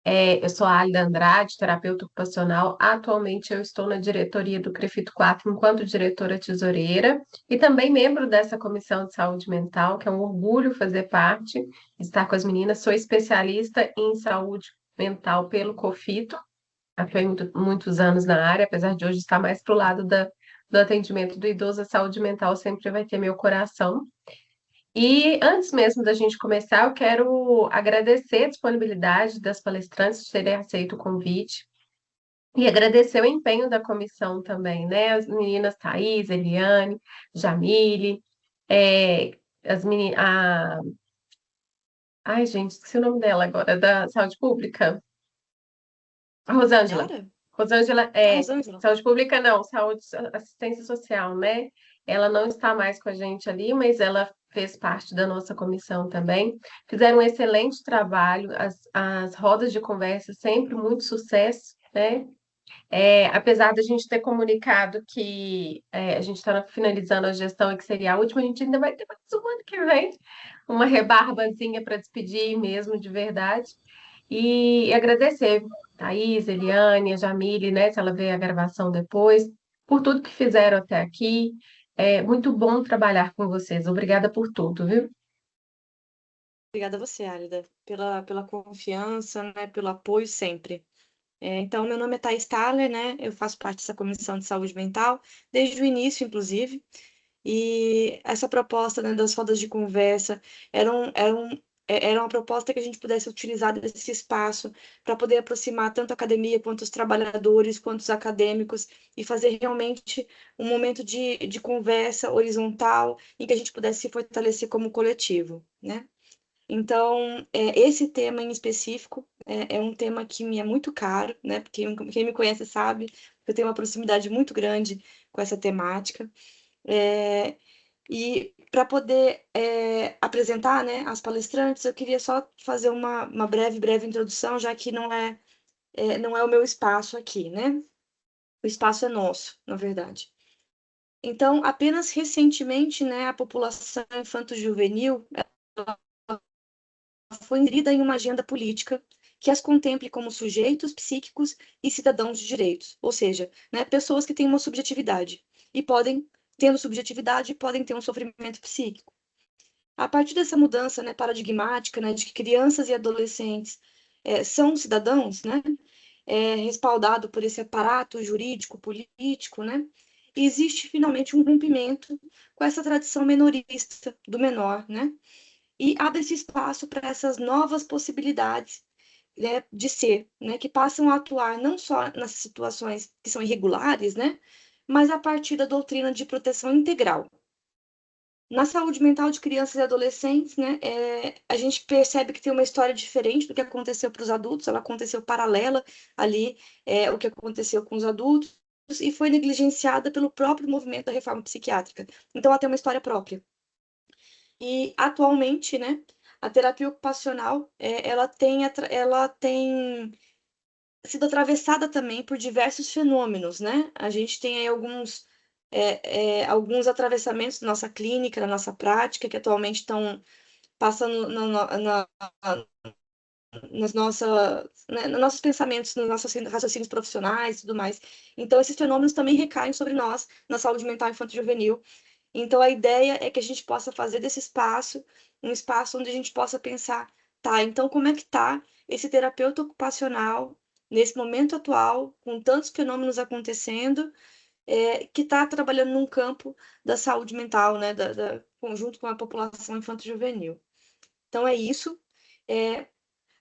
Eu sou a Alida Andrade, terapeuta ocupacional. Atualmente eu estou na diretoria do CREFITO 4 enquanto diretora tesoureira e também membro dessa comissão de saúde mental, que é um orgulho fazer parte, estar com as meninas. Sou especialista em saúde mental pelo COFITO, atuei muitos anos na área, apesar de hoje estar mais para o lado do atendimento do idoso, a saúde mental sempre vai ter meu coração. E antes mesmo da gente começar, eu quero agradecer a disponibilidade das palestrantes de terem aceito o convite e agradecer o empenho da comissão também, né? As meninas Thaís, Eliane, Jamile, é, as meninas. Ai, gente, esqueci o nome dela agora, da Saúde Pública. A Rosângela. Yara? Rosângela Ah, é Rosângela. saúde pública, não, saúde, assistência social, né? Ela não está mais com a gente ali, mas ela fez parte da nossa comissão também. Fizeram um excelente trabalho, as rodas de conversa sempre muito sucesso, né? Apesar da gente ter comunicado que a gente está finalizando a gestão e que seria a última, a gente ainda vai ter mais um ano que vem, uma rebarbazinha para despedir mesmo de verdade. E agradecer Thaís, Eliane, a Jamile, né, se ela ver a gravação depois, por tudo que fizeram até aqui. É muito bom trabalhar com vocês. Obrigada por tudo, viu? Obrigada a você, Álida, pela confiança, né, pelo apoio sempre. Então, meu nome é Thaís Thaler, né? Eu faço parte dessa comissão de saúde mental desde o início, inclusive. E essa proposta, né, das rodas de conversa era uma proposta que a gente pudesse utilizar desse espaço para poder aproximar tanto a academia quanto os trabalhadores, quanto os acadêmicos, e fazer realmente um momento de conversa horizontal em que a gente pudesse se fortalecer como coletivo, né? Então, esse tema em específico é um tema que me é muito caro, né? Porque quem me conhece sabe que eu tenho uma proximidade muito grande com essa temática. É, e para poder apresentar, né, as palestrantes, eu queria só fazer uma breve introdução, já que não é o meu espaço aqui, né? O espaço é nosso, na verdade. Então, apenas recentemente, né, a população infanto-juvenil foi inserida em uma agenda política que as contemple como sujeitos psíquicos e cidadãos de direitos, ou seja, né, pessoas que têm uma subjetividade e tendo subjetividade, podem ter um sofrimento psíquico. A partir dessa mudança, né, paradigmática, né, de que crianças e adolescentes são cidadãos, né, respaldado por esse aparato jurídico, político, né, existe finalmente um rompimento com essa tradição menorista do menor, né, e abre esse espaço para essas novas possibilidades, né, de ser, né, que passam a atuar não só nas situações que são irregulares, né, mas a partir da doutrina de proteção integral. Na saúde mental de crianças e adolescentes, né, a gente percebe que tem uma história diferente do que aconteceu para os adultos, ela aconteceu paralela ali, o que aconteceu com os adultos, e foi negligenciada pelo próprio movimento da reforma psiquiátrica. Então, ela tem uma história própria. E, atualmente, né, a terapia ocupacional, ela tem sido atravessada também por diversos fenômenos, né? A gente tem aí alguns atravessamentos na nossa clínica, na nossa prática, que atualmente estão passando nas nossas, né, nos nossos pensamentos, nos nossos raciocínios profissionais e tudo mais. Então, esses fenômenos também recaem sobre nós, na saúde mental infanto-juvenil. Então, a ideia é que a gente possa fazer desse espaço um espaço onde a gente possa pensar, tá, então como é que tá esse terapeuta ocupacional nesse momento atual, com tantos fenômenos acontecendo, que está trabalhando num campo da saúde mental, né, conjunto com a população infanto-juvenil. Então, é isso. É,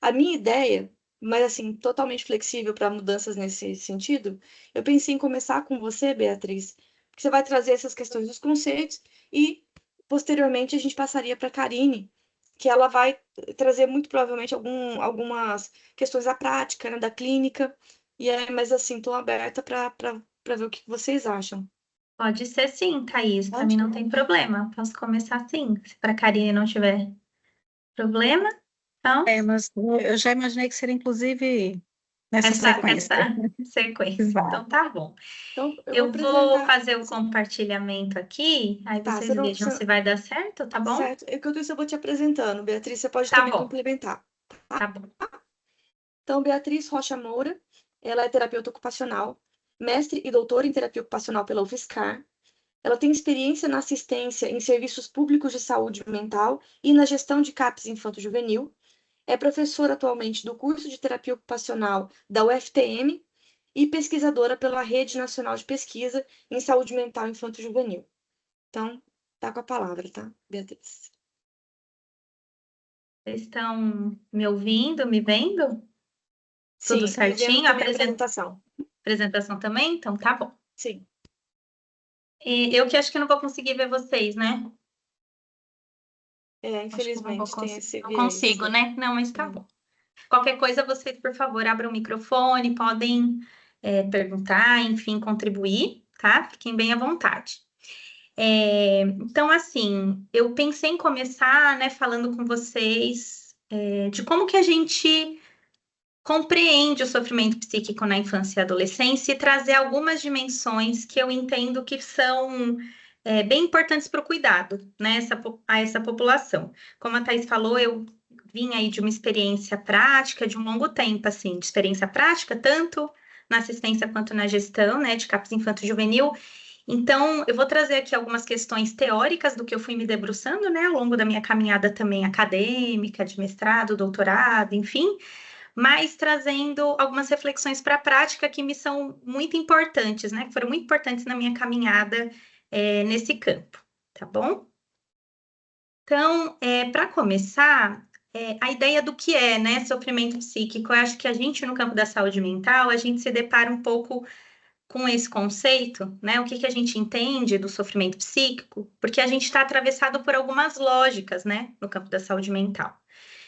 a minha ideia, mas assim, totalmente flexível para mudanças nesse sentido, eu pensei em começar com você, Beatriz, porque você vai trazer essas questões dos conceitos e, posteriormente, a gente passaria para a Karine, que ela vai trazer muito provavelmente algumas questões da prática, né, da clínica, mas assim, estou aberta para ver o que vocês acham. Pode ser sim, Thaís. Para mim Pode? não tem problema. Posso começar sim. Se para a Karine não tiver problema, então Mas eu já imaginei que seria, inclusive, nessa essa sequência. sequência. Exato. Então tá bom. Então, eu vou Eu vou apresentar. fazer o compartilhamento aqui, aí Tá, vocês vejam se vai dar certo, tá bom? certo. Enquanto isso, eu vou te apresentando. Beatriz, você pode Tá também bom, complementar. tá bom. Então, Beatriz Rocha Moura, ela é terapeuta ocupacional, mestre e doutora em terapia ocupacional pela UFSCar. Ela tem experiência na assistência em serviços públicos de saúde mental e na gestão de CAPS infanto-juvenil. É professora atualmente do curso de terapia ocupacional da UFTM e pesquisadora pela Rede Nacional de Pesquisa em Saúde Mental Infanto-Juvenil. Então, tá com a palavra, tá, Beatriz? Vocês estão me ouvindo, me vendo? Tudo Sim, certinho? vendo também a apresentação. Apresentação também? Então tá bom. Sim. E eu que acho que não vou conseguir ver vocês, né? Infelizmente tem esse não viés. consigo, né? Não, mas tá bom. Qualquer coisa, vocês, por favor, abram o microfone, podem perguntar, enfim, contribuir, tá? Fiquem bem à vontade. Então, assim, eu pensei em começar, né, falando com vocês de como que a gente compreende o sofrimento psíquico na infância e adolescência e trazer algumas dimensões que eu entendo que são bem importantes para o cuidado, né, a essa população. Como a Thais falou, eu vim aí de uma experiência prática de um longo tempo, assim, de experiência prática, tanto na assistência quanto na gestão, né, de CAPS infanto-juvenil. Então, eu vou trazer aqui algumas questões teóricas do que eu fui me debruçando, né, ao longo da minha caminhada também acadêmica, de mestrado, doutorado, enfim, mas trazendo algumas reflexões para a prática que me são muito importantes, né, que foram muito importantes na minha caminhada nesse campo, tá bom? Então, para começar, a ideia do que é, né, sofrimento psíquico, eu acho que a gente, no campo da saúde mental, a gente se depara um pouco com esse conceito, né, o que a gente entende do sofrimento psíquico, porque a gente está atravessado por algumas lógicas, né, no campo da saúde mental.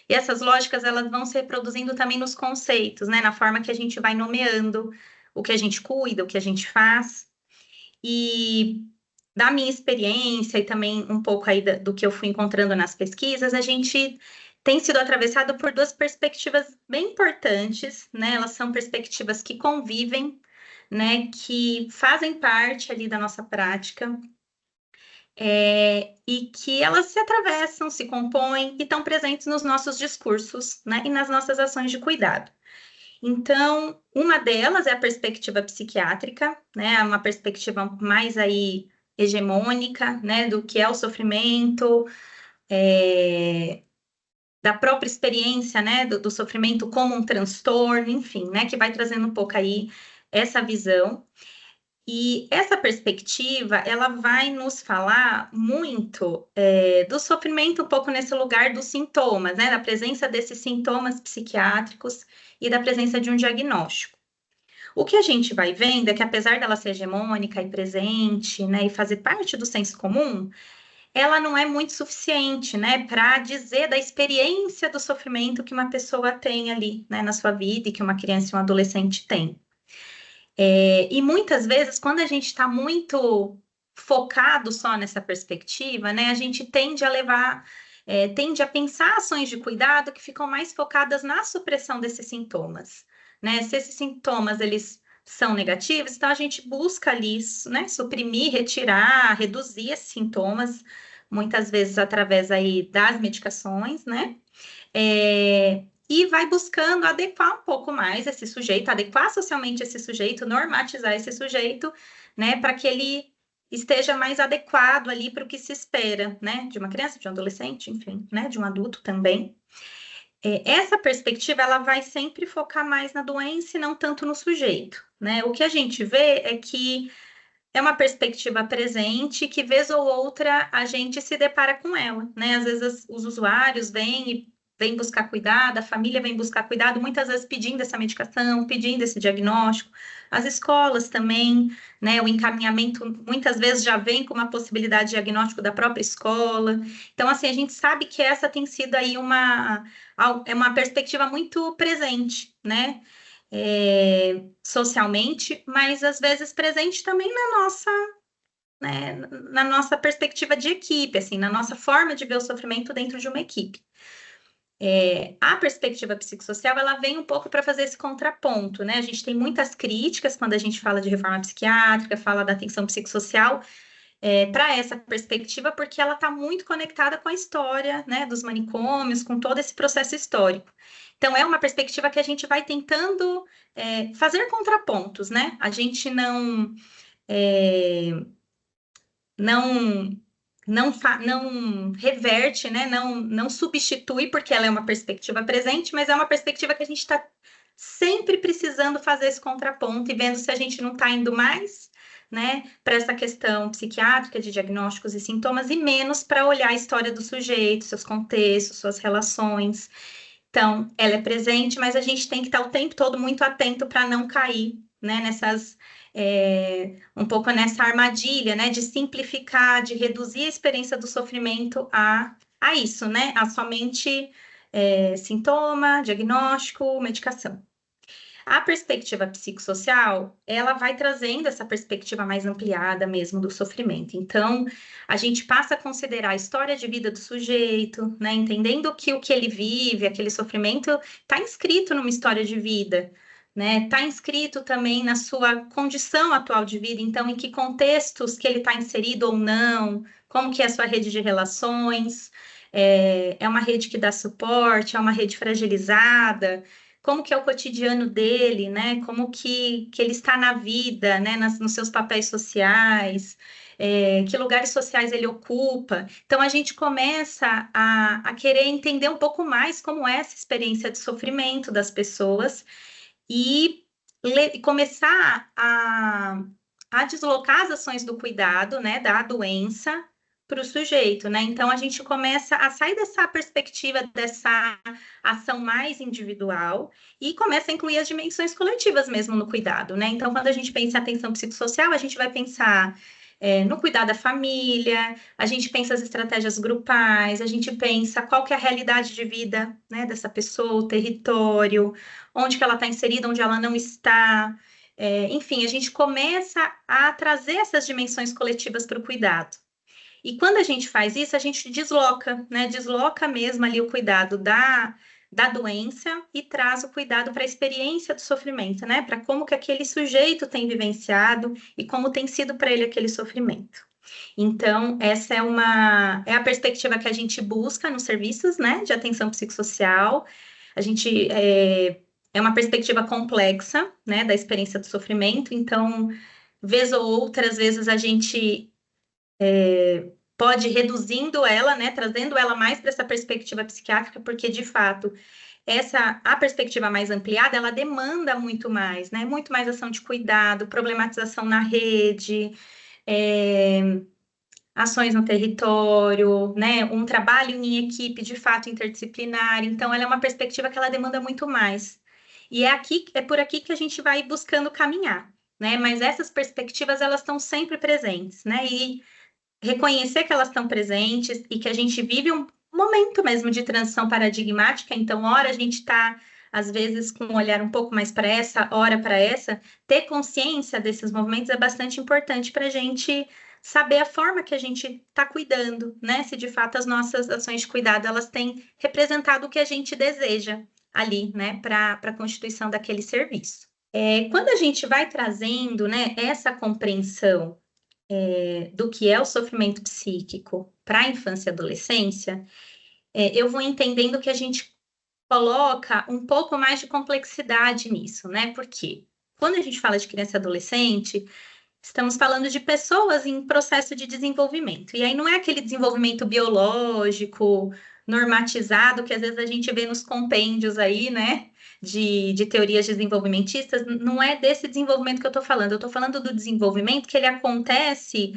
E essas lógicas, elas vão se reproduzindo também nos conceitos, né, na forma que a gente vai nomeando o que a gente cuida, o que a gente faz. E da minha experiência e também um pouco aí do que eu fui encontrando nas pesquisas, a gente tem sido atravessado por duas perspectivas bem importantes, né? Elas são perspectivas que convivem, né? Que fazem parte ali da nossa prática e que elas se atravessam, se compõem e estão presentes nos nossos discursos, né? E nas nossas ações de cuidado. Então, uma delas é a perspectiva psiquiátrica, né? Uma perspectiva mais aí hegemônica, né? Do que é o sofrimento, da própria experiência, né? Do sofrimento como um transtorno, enfim, né? Que vai trazendo um pouco aí essa visão. E essa perspectiva, ela vai nos falar muito do sofrimento um pouco nesse lugar dos sintomas, né? Da presença desses sintomas psiquiátricos e da presença de um diagnóstico. O que a gente vai vendo é que, apesar dela ser hegemônica e presente, né, e fazer parte do senso comum, ela não é muito suficiente, né, para dizer da experiência do sofrimento que uma pessoa tem ali, né, na sua vida e que uma criança e um adolescente tem. E muitas vezes, quando a gente está muito focado só nessa perspectiva, né, a gente tende a pensar ações de cuidado que ficam mais focadas na supressão desses sintomas, né? Se esses sintomas, eles são negativos, então a gente busca ali, né, suprimir, retirar, reduzir esses sintomas, muitas vezes através aí das medicações, né? E vai buscando adequar um pouco mais esse sujeito, adequar socialmente esse sujeito, normatizar esse sujeito, né, para que ele esteja mais adequado ali para o que se espera, né, de uma criança, de um adolescente, enfim, né, de um adulto também. Essa perspectiva, ela vai sempre focar mais na doença e não tanto no sujeito, né? O que a gente vê é que é uma perspectiva presente que, vez ou outra, a gente se depara com ela, né? Às vezes os usuários vêm buscar cuidado, a família vem buscar cuidado, muitas vezes pedindo essa medicação, pedindo esse diagnóstico. As escolas também, né? O encaminhamento muitas vezes já vem com uma possibilidade de diagnóstico da própria escola. Então, assim, a gente sabe que essa tem sido aí uma perspectiva muito presente, né? Socialmente, mas às vezes presente também na nossa perspectiva de equipe, assim, na nossa forma de ver o sofrimento dentro de uma equipe. A perspectiva psicossocial, ela vem um pouco para fazer esse contraponto, né? A gente tem muitas críticas quando a gente fala de reforma psiquiátrica, fala da atenção psicossocial, para essa perspectiva, porque ela está muito conectada com a história, né, dos manicômios, com todo esse processo histórico. Então, é uma perspectiva que a gente vai tentando fazer contrapontos, né? A gente não reverte, né? Não substitui, porque ela é uma perspectiva presente, mas é uma perspectiva que a gente está sempre precisando fazer esse contraponto e vendo se a gente não está indo mais, né, para essa questão psiquiátrica de diagnósticos e sintomas e menos para olhar a história do sujeito, seus contextos, suas relações. Então, ela é presente, mas a gente tem que estar o tempo todo muito atento para não cair, né, um pouco nessa armadilha, né, de simplificar, de reduzir a experiência do sofrimento a isso, né, a somente sintoma, diagnóstico, medicação. A perspectiva psicossocial, ela vai trazendo essa perspectiva mais ampliada mesmo do sofrimento. Então, a gente passa a considerar a história de vida do sujeito, né, entendendo que o que ele vive, aquele sofrimento, está inscrito numa história de vida, né, está inscrito também na sua condição atual de vida, então, em que contextos que ele está inserido ou não, como que é a sua rede de relações, é uma rede que dá suporte, é uma rede fragilizada, como que é o cotidiano dele, né? Como que ele está na vida, né? Nos seus papéis sociais, que lugares sociais ele ocupa. Então, a gente começa a querer entender um pouco mais como é essa experiência de sofrimento das pessoas e começar a deslocar as ações do cuidado, né? Da doença para o sujeito, né? Então, a gente começa a sair dessa perspectiva, dessa ação mais individual e começa a incluir as dimensões coletivas mesmo no cuidado, né? Então, quando a gente pensa em atenção psicossocial, a gente vai pensar no cuidar da família, a gente pensa as estratégias grupais, a gente pensa qual que é a realidade de vida, né, dessa pessoa, o território, onde que ela está inserida, onde ela não está. Enfim, a gente começa a trazer essas dimensões coletivas para o cuidado. E quando a gente faz isso, a gente desloca, né? Desloca mesmo ali o cuidado da doença e traz o cuidado para a experiência do sofrimento, né? Para como que aquele sujeito tem vivenciado e como tem sido para ele aquele sofrimento. Então, essa é a perspectiva que a gente busca nos serviços, né, de atenção psicossocial. A gente é uma perspectiva complexa, né, da experiência do sofrimento. Então, vez ou outras vezes a gente pode ir reduzindo ela, né, trazendo ela mais para essa perspectiva psiquiátrica, porque, de fato, a perspectiva mais ampliada, ela demanda muito mais, né, muito mais ação de cuidado, problematização na rede, ações no território, né, um trabalho em equipe, de fato, interdisciplinar. Então, ela é uma perspectiva que ela demanda muito mais. E é por aqui que a gente vai buscando caminhar, né, mas essas perspectivas, elas estão sempre presentes, né, e reconhecer que elas estão presentes e que a gente vive um momento mesmo de transição paradigmática, então, ora a gente está, às vezes, com um olhar um pouco mais para essa, ora para essa, ter consciência desses movimentos é bastante importante para a gente saber a forma que a gente está cuidando, né? Se de fato as nossas ações de cuidado, elas têm representado o que a gente deseja ali, né? Para a constituição daquele serviço. Quando a gente vai trazendo, né, essa compreensão do que é o sofrimento psíquico para a infância e adolescência, eu vou entendendo que a gente coloca um pouco mais de complexidade nisso, né? Porque quando a gente fala de criança e adolescente, estamos falando de pessoas em processo de desenvolvimento. E aí não é aquele desenvolvimento biológico, normatizado, que às vezes a gente vê nos compêndios aí, né? De teorias desenvolvimentistas, não é desse desenvolvimento que eu estou falando. Eu estou falando do desenvolvimento que ele acontece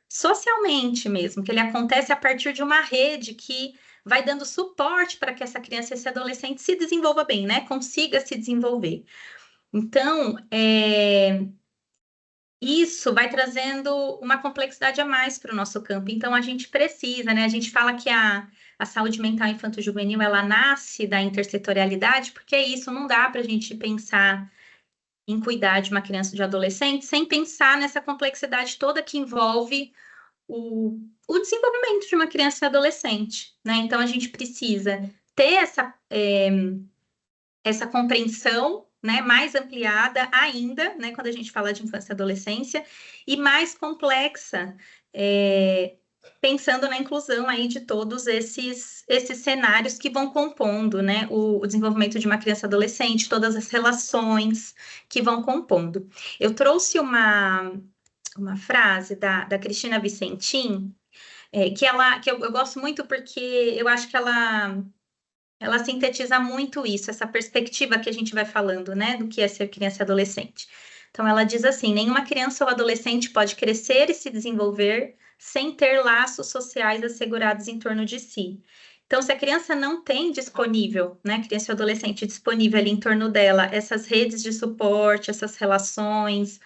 socialmente mesmo, que ele acontece a partir de uma rede que vai dando suporte para que essa criança e esse adolescente se desenvolva bem, né? Consiga se desenvolver. Então, isso vai trazendo uma complexidade a mais para o nosso campo. Então, a gente precisa, né? A gente fala que a saúde mental infanto-juvenil, ela nasce da intersetorialidade, porque é isso, não dá para a gente pensar em cuidar de uma criança ou de adolescente sem pensar nessa complexidade toda que envolve o desenvolvimento de uma criança e adolescente, né? Então, a gente precisa ter essa compreensão, né, mais ampliada ainda, né, quando a gente fala de infância e adolescência, e mais complexa pensando na inclusão aí de todos esses cenários que vão compondo, né, o desenvolvimento de uma criança e adolescente, todas as relações que vão compondo. Eu trouxe uma frase da Cristina Vicentim, que eu gosto muito porque eu acho que ela sintetiza muito isso, essa perspectiva que a gente vai falando, né, do que é ser criança e adolescente. Então, ela diz assim: nenhuma criança ou adolescente pode crescer e se desenvolver sem ter laços sociais assegurados em torno de si. Então, se a criança não tem disponível, né, criança e adolescente disponível ali em torno dela, essas redes de suporte, essas relações,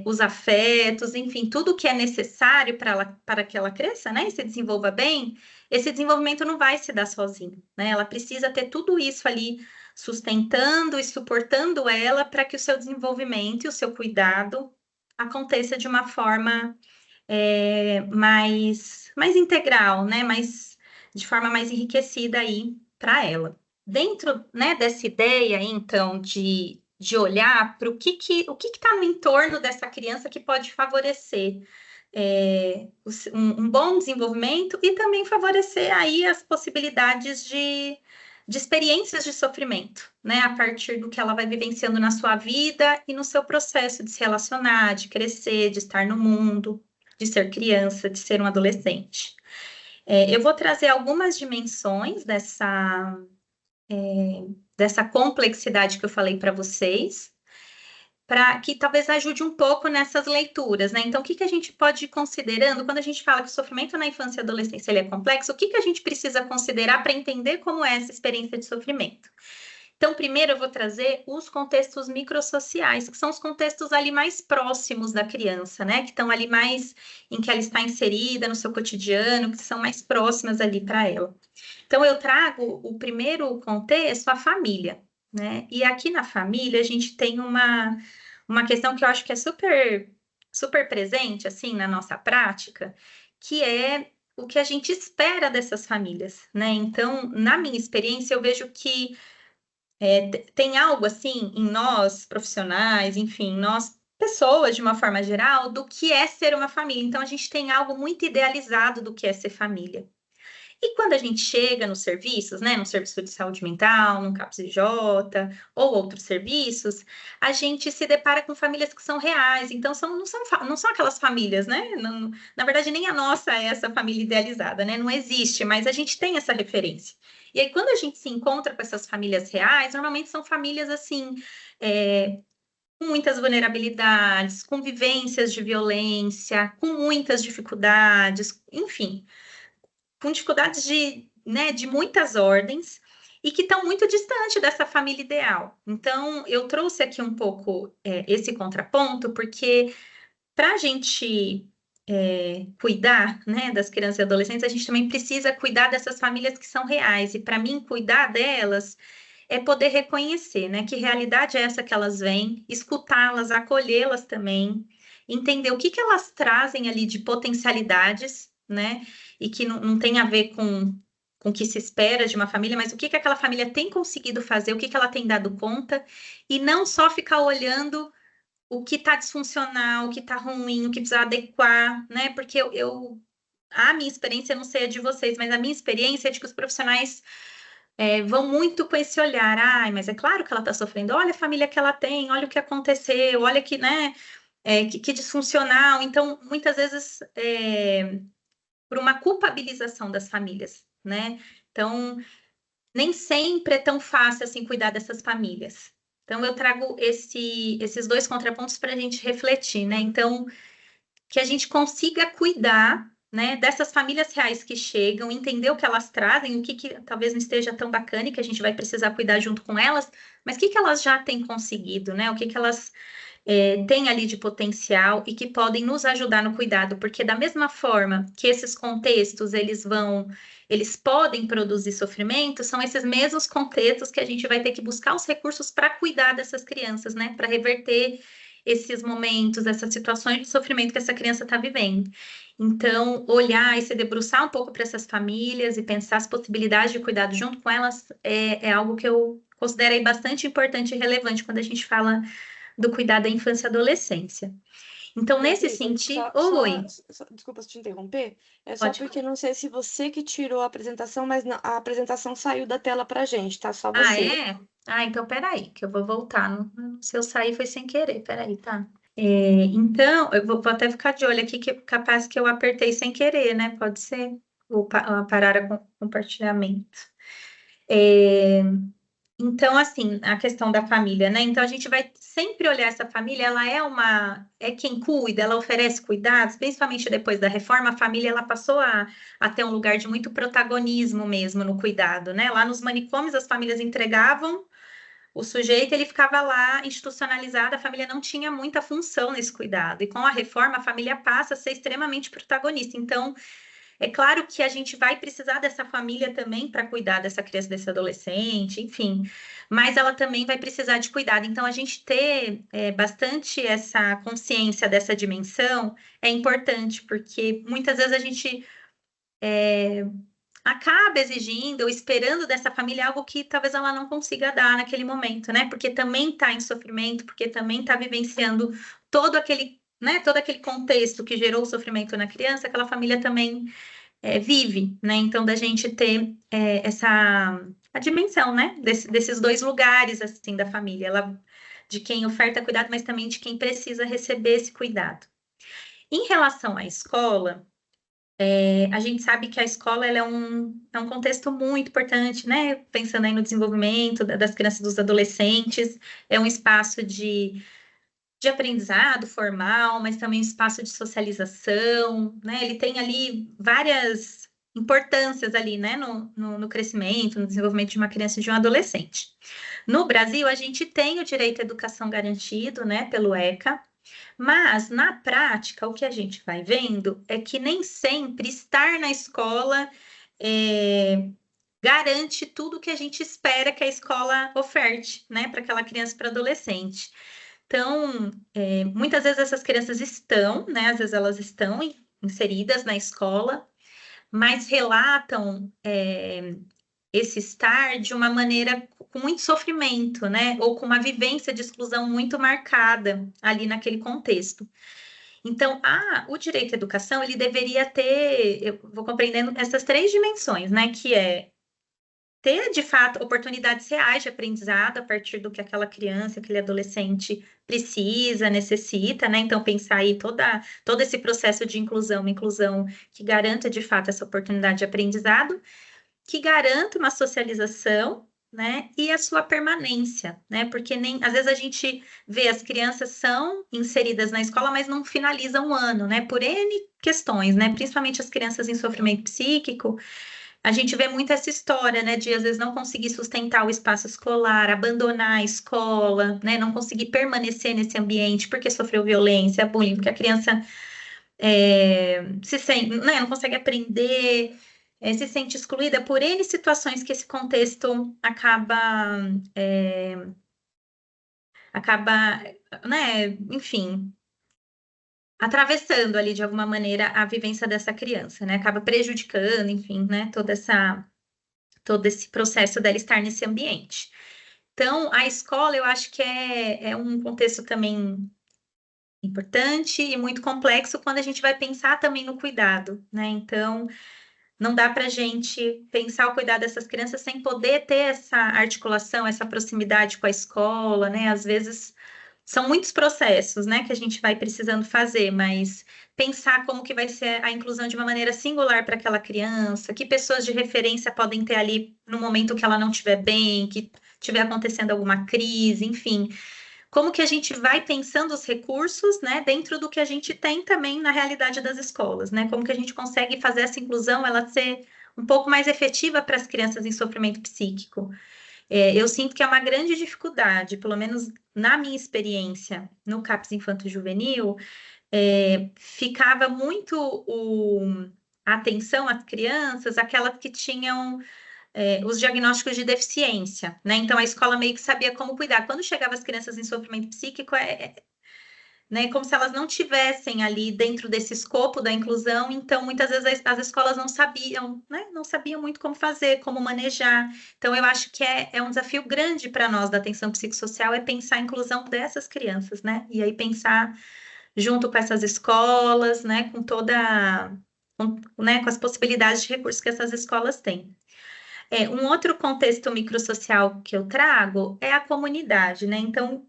os afetos, enfim, tudo que é necessário para que ela cresça, né, e se desenvolva bem, esse desenvolvimento não vai se dar sozinho, né? Ela precisa ter tudo isso ali sustentando e suportando ela para que o seu desenvolvimento e o seu cuidado aconteça de uma forma mais integral, né? De forma mais enriquecida aí para ela. Dentro, né, dessa ideia, então, de olhar para o que está no entorno dessa criança que pode favorecer um bom desenvolvimento e também favorecer aí as possibilidades de experiências de sofrimento, né? A partir do que ela vai vivenciando na sua vida e no seu processo de se relacionar, de crescer, de estar no mundo, de ser criança, de ser um adolescente. Eu vou trazer algumas dimensões dessa complexidade que eu falei para vocês, para que talvez ajude um pouco nessas leituras, né? Então, o que a gente pode ir considerando quando a gente fala que o sofrimento na infância e adolescência ele é complexo? O que a gente precisa considerar para entender como é essa experiência de sofrimento? Então, primeiro eu vou trazer os contextos microsociais, que são os contextos ali mais próximos da criança, né? Que estão ali mais em que ela está inserida no seu cotidiano, que são mais próximas ali para ela. Então, eu trago o primeiro contexto, a família, né? E aqui na família a gente tem uma questão que eu acho que é super, super presente, assim, na nossa prática, que é o que a gente espera dessas famílias, né? Então, na minha experiência, eu vejo que tem algo assim em nós, profissionais, enfim, nós, pessoas de uma forma geral, do que é ser uma família. Então, a gente tem algo muito idealizado do que é ser família. E quando a gente chega nos serviços, né, no serviço de saúde mental, no CAPS-J ou outros serviços, a gente se depara com famílias que são reais. Então, não são aquelas famílias, né? Não, na verdade, nem a nossa é essa família idealizada, né? Não existe, mas a gente tem essa referência. E aí, quando a gente se encontra com essas famílias reais, normalmente são famílias assim, com muitas vulnerabilidades, com vivências de violência, com muitas dificuldades, enfim, com dificuldades de muitas ordens e que estão muito distante dessa família ideal. Então, eu trouxe aqui um pouco esse contraponto, porque para a gente cuidar, né, das crianças e adolescentes, a gente também precisa cuidar dessas famílias que são reais. E para mim, cuidar delas é poder reconhecer, né, que realidade é essa que elas vêm, escutá-las, acolhê-las também, entender o que elas trazem ali de potencialidades, né, e que não tem a ver com o que se espera de uma família, mas o que aquela família tem conseguido fazer, o que ela tem dado conta, e não só ficar olhando o que está disfuncional, o que está ruim, o que precisa adequar, né? Porque a minha experiência, eu não sei a de vocês, mas a minha experiência é de que os profissionais vão muito com esse olhar. Ai, mas é claro que ela está sofrendo. Olha a família que ela tem, olha o que aconteceu, olha que, né? Que disfuncional. Então, muitas vezes, por uma culpabilização das famílias, né? Então, nem sempre é tão fácil assim cuidar dessas famílias. Então, eu trago esses dois contrapontos para a gente refletir, né? Então, que a gente consiga cuidar, né, dessas famílias reais que chegam, entender o que elas trazem, o que talvez não esteja tão bacana e que a gente vai precisar cuidar junto com elas, mas o que elas já têm conseguido, né? O que elas têm ali de potencial e que podem nos ajudar no cuidado, porque da mesma forma que esses contextos, eles podem produzir sofrimento, são esses mesmos contextos que a gente vai ter que buscar os recursos para cuidar dessas crianças, né? Para reverter esses momentos, essas situações de sofrimento que essa criança está vivendo. Então, olhar e se debruçar um pouco para essas famílias e pensar as possibilidades de cuidado junto com elas é algo que eu considero aí bastante importante e relevante quando a gente fala do cuidado da infância e adolescência. Então, nesse Beatriz, sentido... Oi, desculpa se te interromper, é só pode porque não sei se você que tirou a apresentação, mas a apresentação saiu da tela pra gente, tá? Só Ah, você. é? Ah, então peraí, que eu vou voltar. Se eu sair foi sem querer, peraí, tá? Então, eu vou até ficar de olho aqui, que capaz que eu apertei sem querer, né? Pode ser. Vou parar o compartilhamento. Então, assim, a questão da família, né? Então, a gente vai sempre olhar essa família, é quem cuida, ela oferece cuidados, principalmente depois da reforma, a família, ela passou a ter um lugar de muito protagonismo mesmo no cuidado, né? Lá nos manicômios, as famílias entregavam o sujeito, ele ficava lá institucionalizado, a família não tinha muita função nesse cuidado, e com a reforma, a família passa a ser extremamente protagonista. Então, é claro que a gente vai precisar dessa família também para cuidar dessa criança, desse adolescente, enfim, mas ela também vai precisar de cuidado. Então, a gente ter bastante essa consciência dessa dimensão é importante, porque muitas vezes a gente acaba exigindo ou esperando dessa família algo que talvez ela não consiga dar naquele momento, né? Porque também está em sofrimento, porque também está vivenciando todo aquele, né, todo aquele contexto que gerou o sofrimento na criança, aquela família também vive, né? Então, da gente ter a dimensão, né? Desses dois lugares, assim, da família. Ela, de quem oferta cuidado, mas também de quem precisa receber esse cuidado. Em relação à escola, a gente sabe que a escola ela é um contexto muito importante, né? Pensando aí no desenvolvimento das crianças e dos adolescentes, é um espaço de aprendizado formal, mas também um espaço de socialização, né? Ele tem ali várias importâncias ali, né? No crescimento, no desenvolvimento de uma criança e de um adolescente. No Brasil, a gente tem o direito à educação garantido, né? Pelo ECA, mas na prática, o que a gente vai vendo é que nem sempre estar na escola garante tudo que a gente espera que a escola oferte, né? Para aquela criança e para adolescente. Então, muitas vezes essas crianças estão, né? Às vezes elas estão inseridas na escola, mas relatam esse estar de uma maneira com muito sofrimento, né? Ou com uma vivência de exclusão muito marcada ali naquele contexto. Então, o direito à educação, ele deveria ter, eu vou compreendendo essas três dimensões, né? Que é ter, de fato, oportunidades reais de aprendizado a partir do que aquela criança, aquele adolescente precisa, necessita, né? Então, pensar aí todo esse processo de inclusão, uma inclusão que garanta, de fato, essa oportunidade de aprendizado, que garanta uma socialização, né? E a sua permanência, né? Porque às vezes a gente vê as crianças são inseridas na escola, mas não finalizam o ano, né? Por N questões, né? Principalmente as crianças em sofrimento psíquico, a gente vê muito essa história, né, de às vezes não conseguir sustentar o espaço escolar, abandonar a escola, né, não conseguir permanecer nesse ambiente porque sofreu violência, bullying, porque a criança se sente, né, não consegue aprender, se sente excluída por N situações que esse contexto acaba, né, enfim, atravessando ali de alguma maneira a vivência dessa criança, né, acaba prejudicando, enfim, né, todo esse processo dela estar nesse ambiente. Então, a escola, eu acho que é um contexto também importante e muito complexo quando a gente vai pensar também no cuidado, né? Então, não dá para a gente pensar o cuidado dessas crianças sem poder ter essa articulação, essa proximidade com a escola, né? Às vezes são muitos processos, né, que a gente vai precisando fazer, mas pensar como que vai ser a inclusão de uma maneira singular para aquela criança, que pessoas de referência podem ter ali no momento que ela não estiver bem, que estiver acontecendo alguma crise, enfim. Como que a gente vai pensando os recursos, né, dentro do que a gente tem também na realidade das escolas, né? Como que a gente consegue fazer essa inclusão, ela ser um pouco mais efetiva para as crianças em sofrimento psíquico. Eu sinto que é uma grande dificuldade, pelo menos na minha experiência no CAPS Infanto Juvenil, ficava muito a atenção às crianças, aquelas que tinham os diagnósticos de deficiência, né? Então a escola meio que sabia como cuidar. Quando chegava as crianças em sofrimento psíquico, né, como se elas não tivessem ali dentro desse escopo da inclusão, então muitas vezes as escolas não sabiam, né, não sabiam muito como fazer, como manejar. Então eu acho que é um desafio grande para nós da atenção psicossocial é pensar a inclusão dessas crianças, né? E aí pensar junto com essas escolas, né, com as possibilidades de recursos que essas escolas têm. Um outro contexto microsocial que eu trago é a comunidade, né? Então,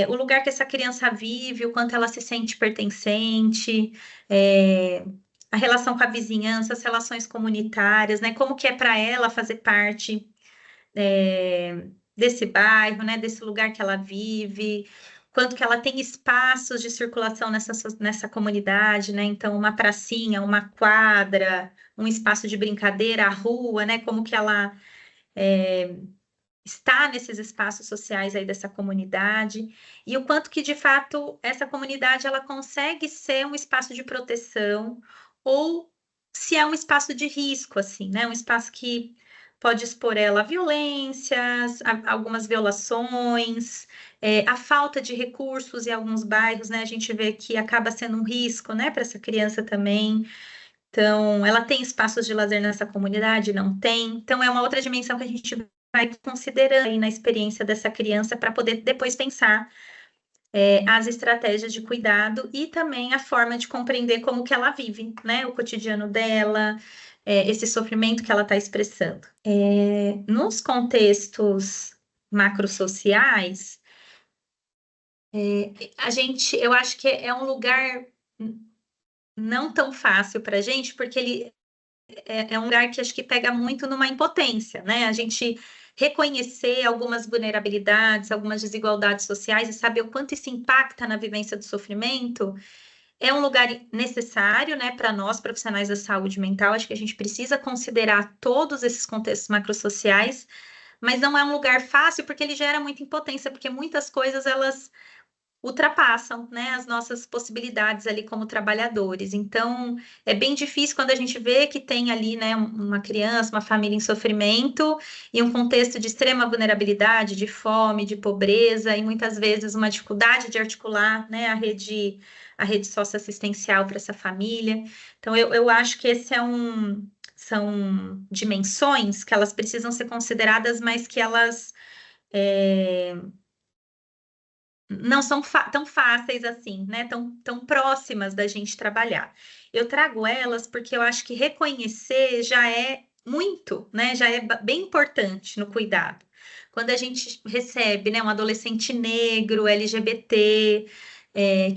o lugar que essa criança vive, o quanto ela se sente pertencente, a relação com a vizinhança, as relações comunitárias, né? Como que é para ela fazer parte desse bairro, né? Desse lugar que ela vive, quanto que ela tem espaços de circulação nessa comunidade, né? Então, uma pracinha, uma quadra, um espaço de brincadeira, a rua, né? Como que ela está nesses espaços sociais aí dessa comunidade, e o quanto que, de fato, essa comunidade ela consegue ser um espaço de proteção, ou se é um espaço de risco, assim, né? Um espaço que pode expor ela a violências, a algumas violações, a falta de recursos em alguns bairros, né? A gente vê que acaba sendo um risco, né, para essa criança também. Então, ela tem espaços de lazer nessa comunidade? Não tem. Então, é uma outra dimensão que a gente vai considerando aí na experiência dessa criança para poder depois pensar as estratégias de cuidado e também a forma de compreender como que ela vive, né? O cotidiano dela, esse sofrimento que ela está expressando. Nos contextos macrosociais, eu acho que é um lugar não tão fácil para a gente, porque ele é um lugar que acho que pega muito numa impotência, né? A gente reconhecer algumas vulnerabilidades, algumas desigualdades sociais e saber o quanto isso impacta na vivência do sofrimento, é um lugar necessário, né, para nós, profissionais da saúde mental. Acho que a gente precisa considerar todos esses contextos macrosociais, mas não é um lugar fácil porque ele gera muita impotência, porque muitas coisas elas ultrapassam, né, as nossas possibilidades ali como trabalhadores. Então, é bem difícil quando a gente vê que tem ali, né, uma criança, uma família em sofrimento e um contexto de extrema vulnerabilidade, de fome, de pobreza e muitas vezes uma dificuldade de articular, né, a rede socioassistencial para essa família. Então, eu acho que são dimensões que elas precisam ser consideradas, mas que elas não são tão fáceis assim, né? Tão próximas da gente trabalhar. Eu trago elas porque eu acho que reconhecer já é muito, né? Já é bem importante no cuidado. Quando a gente recebe, né, um adolescente negro, LGBT,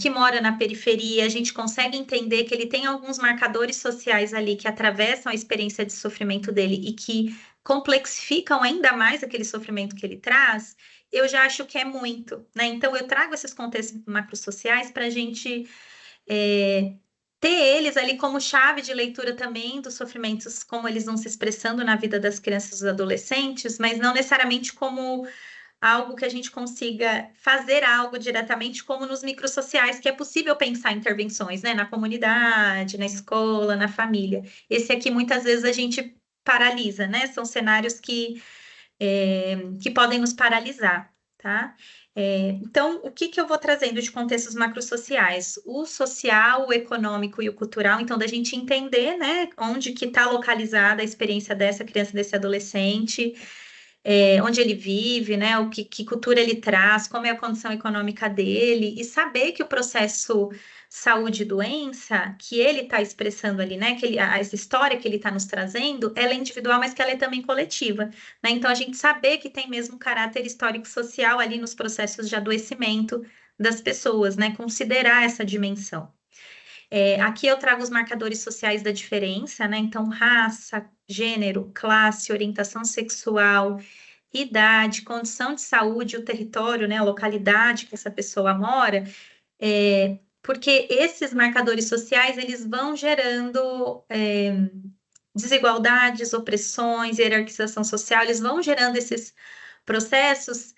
que mora na periferia, a gente consegue entender que ele tem alguns marcadores sociais ali que atravessam a experiência de sofrimento dele e que complexificam ainda mais aquele sofrimento que ele traz. Eu já acho que é muito, né? Então, eu trago esses contextos macrosociais para a gente ter eles ali como chave de leitura também dos sofrimentos, como eles vão se expressando na vida das crianças e dos adolescentes, mas não necessariamente como algo que a gente consiga fazer algo diretamente, como nos microsociais, que é possível pensar intervenções, né? Na comunidade, na escola, na família. Esse aqui, muitas vezes, a gente paralisa, né? São cenários que podem nos paralisar, tá? Então, o que eu vou trazendo de contextos macrosociais? O social, o econômico e o cultural, então, da gente entender, né, onde que está localizada a experiência dessa criança, desse adolescente, onde ele vive, né, que cultura ele traz, como é a condição econômica dele, e saber que o processo saúde e doença que ele está expressando ali, né, essa história que ele está nos trazendo, ela é individual, mas que ela é também coletiva, né? Então, a gente saber que tem mesmo caráter histórico-social ali nos processos de adoecimento das pessoas, né? Considerar essa dimensão. Aqui eu trago os marcadores sociais da diferença, né? Então, raça, gênero, classe, orientação sexual, idade, condição de saúde, o território, né? A localidade que essa pessoa mora, porque esses marcadores sociais, eles vão gerando desigualdades, opressões, hierarquização social, eles vão gerando esses processos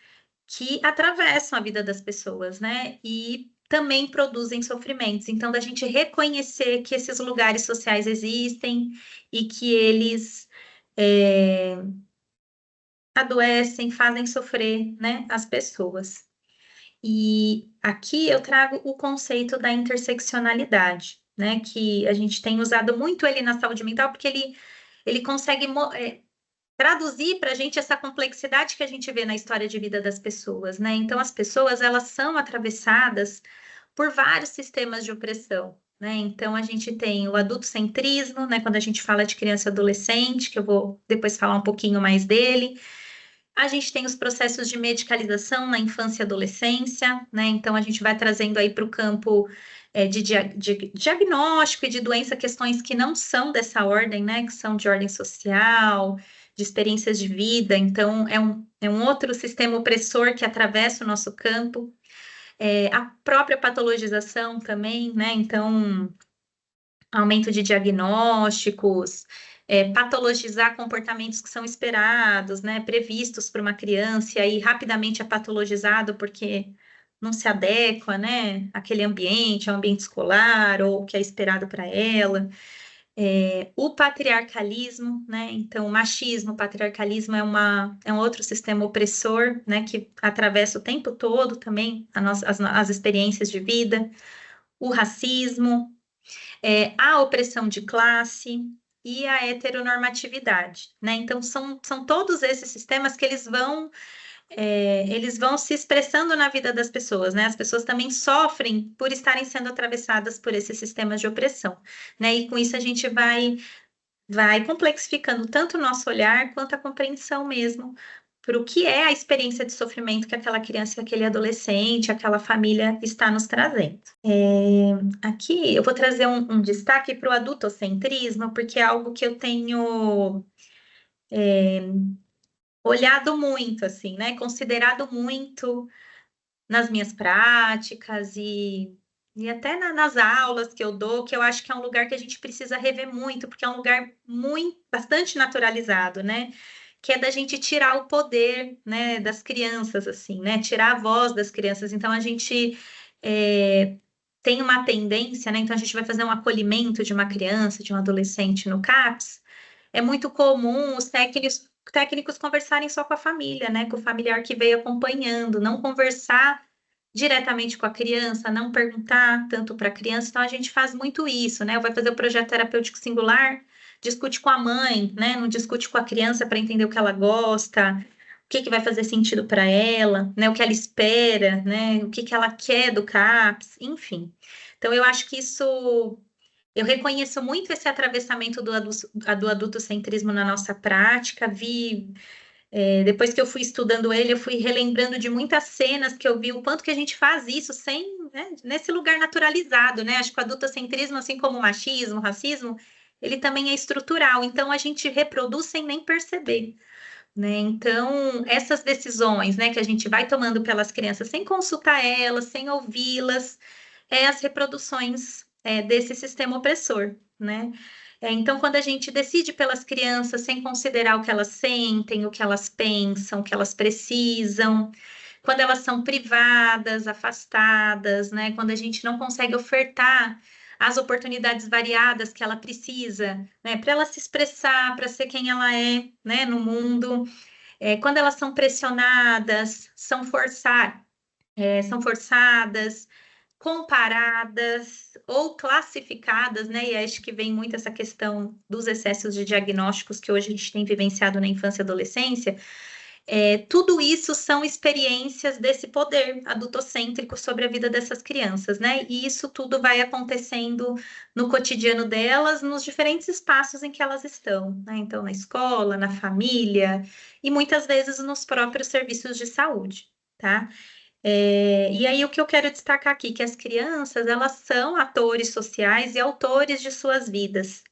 que atravessam a vida das pessoas, né? E também produzem sofrimentos. Então, da gente reconhecer que esses lugares sociais existem e que eles adoecem, fazem sofrer, né, as pessoas. E aqui eu trago o conceito da interseccionalidade, né, que a gente tem usado muito ele na saúde mental, porque ele consegue traduzir para a gente essa complexidade que a gente vê na história de vida das pessoas, né? Então, as pessoas, elas são atravessadas por vários sistemas de opressão, né? Então, a gente tem o adultocentrismo, né? Quando a gente fala de criança e adolescente, que eu vou depois falar um pouquinho mais dele. A gente tem os processos de medicalização na infância e adolescência, né? Então, a gente vai trazendo aí para o campo de diagnóstico e de doença questões que não são dessa ordem, né? Que são de ordem social, de experiências de vida. Então, é um outro sistema opressor que atravessa o nosso campo. A própria patologização também, né? Então, aumento de diagnósticos, patologizar comportamentos que são esperados, né, previstos para uma criança, e aí rapidamente é patologizado porque não se adequa, né, àquele ambiente, ao ambiente escolar, ou o que é esperado para ela. O patriarcalismo, né, então o machismo, o patriarcalismo é um outro sistema opressor, né, que atravessa o tempo todo também as experiências de vida. O racismo, a opressão de classe e a heteronormatividade, né? Então, são todos esses sistemas que eles vão se expressando na vida das pessoas, né? As pessoas também sofrem por estarem sendo atravessadas por esses sistemas de opressão, né? E com isso a gente vai complexificando tanto o nosso olhar quanto a compreensão mesmo para o que é a experiência de sofrimento que aquela criança, aquele adolescente, aquela família está nos trazendo. Aqui eu vou trazer um destaque para o adultocentrismo, porque é algo que eu tenho olhado muito, assim, né? Considerado muito nas minhas práticas e até nas aulas que eu dou, que eu acho que é um lugar que a gente precisa rever muito, porque é um lugar bastante naturalizado, né? Que é da gente tirar o poder, né, das crianças, assim, né? Tirar a voz das crianças. Então, a gente tem uma tendência, né? Então, a gente vai fazer um acolhimento de uma criança, de um adolescente no CAPS. É muito comum os técnicos conversarem só com a família, né? Com o familiar que veio acompanhando, não conversar diretamente com a criança, não perguntar tanto para a criança. Então, a gente faz muito isso, né? Vai fazer o projeto terapêutico singular, discute com a mãe, né? Não discute com a criança para entender o que ela gosta, o que vai fazer sentido para ela, né? O que ela espera, né? O que ela quer do CAPS, enfim. Então, eu acho que isso... Eu reconheço muito esse atravessamento do adultocentrismo na nossa prática, depois que eu fui estudando ele, eu fui relembrando de muitas cenas que eu vi, o quanto que a gente faz isso nesse lugar naturalizado, né? Acho que o adultocentrismo, assim como o machismo, o racismo, ele também é estrutural, então a gente reproduz sem nem perceber, né? Então, essas decisões, né, que a gente vai tomando pelas crianças sem consultar elas, sem ouvi-las, as reproduções desse sistema opressor, né? Então, quando a gente decide pelas crianças sem considerar o que elas sentem, o que elas pensam, o que elas precisam, quando elas são privadas, afastadas, né? Quando a gente não consegue ofertar as oportunidades variadas que ela precisa, né? Para ela se expressar, para ser quem ela é, né? No mundo. Quando elas são pressionadas, são forçadas, comparadas ou classificadas, né? E acho que vem muito essa questão dos excessos de diagnósticos que hoje a gente tem vivenciado na infância e adolescência. Tudo isso são experiências desse poder adultocêntrico sobre a vida dessas crianças, né? E isso tudo vai acontecendo no cotidiano delas, nos diferentes espaços em que elas estão, né? Então, na escola, na família e muitas vezes nos próprios serviços de saúde, tá? E aí o que eu quero destacar aqui, que as crianças, elas são atores sociais e autores de suas vidas.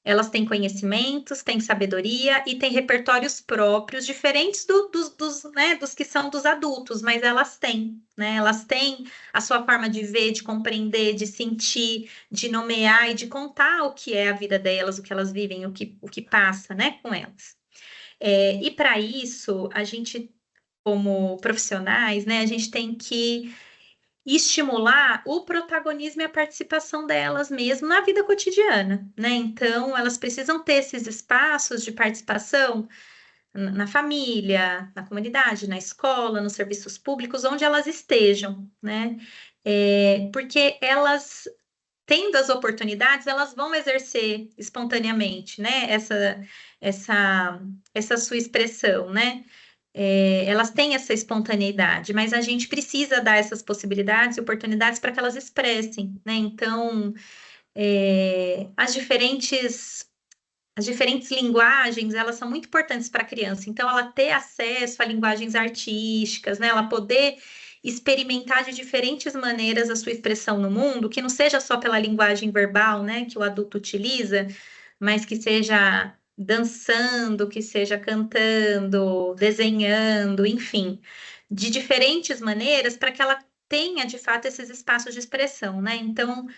Elas têm conhecimentos, têm sabedoria e têm repertórios próprios, diferentes dos que são dos adultos, mas elas têm, né? Elas têm a sua forma de ver, de compreender, de sentir, de nomear e de contar o que é a vida delas, o que elas vivem, o que passa, né, com elas. E para isso, a gente, como profissionais, né, a gente tem que estimular o protagonismo e a participação delas mesmo na vida cotidiana, né? Então, elas precisam ter esses espaços de participação na família, na comunidade, na escola, nos serviços públicos, onde elas estejam, né? Porque elas, tendo as oportunidades, elas vão exercer espontaneamente, né? Essa sua expressão, né? elas têm essa espontaneidade, mas a gente precisa dar essas possibilidades e oportunidades para que elas expressem, né? Então, as diferentes linguagens, elas são muito importantes para a criança. Então, ela ter acesso a linguagens artísticas, né? Ela poder experimentar de diferentes maneiras a sua expressão no mundo, que não seja só pela linguagem verbal, né, que o adulto utiliza, mas que seja dançando, que seja cantando, desenhando, enfim, de diferentes maneiras para que ela tenha, de fato, esses espaços de expressão, né? Então,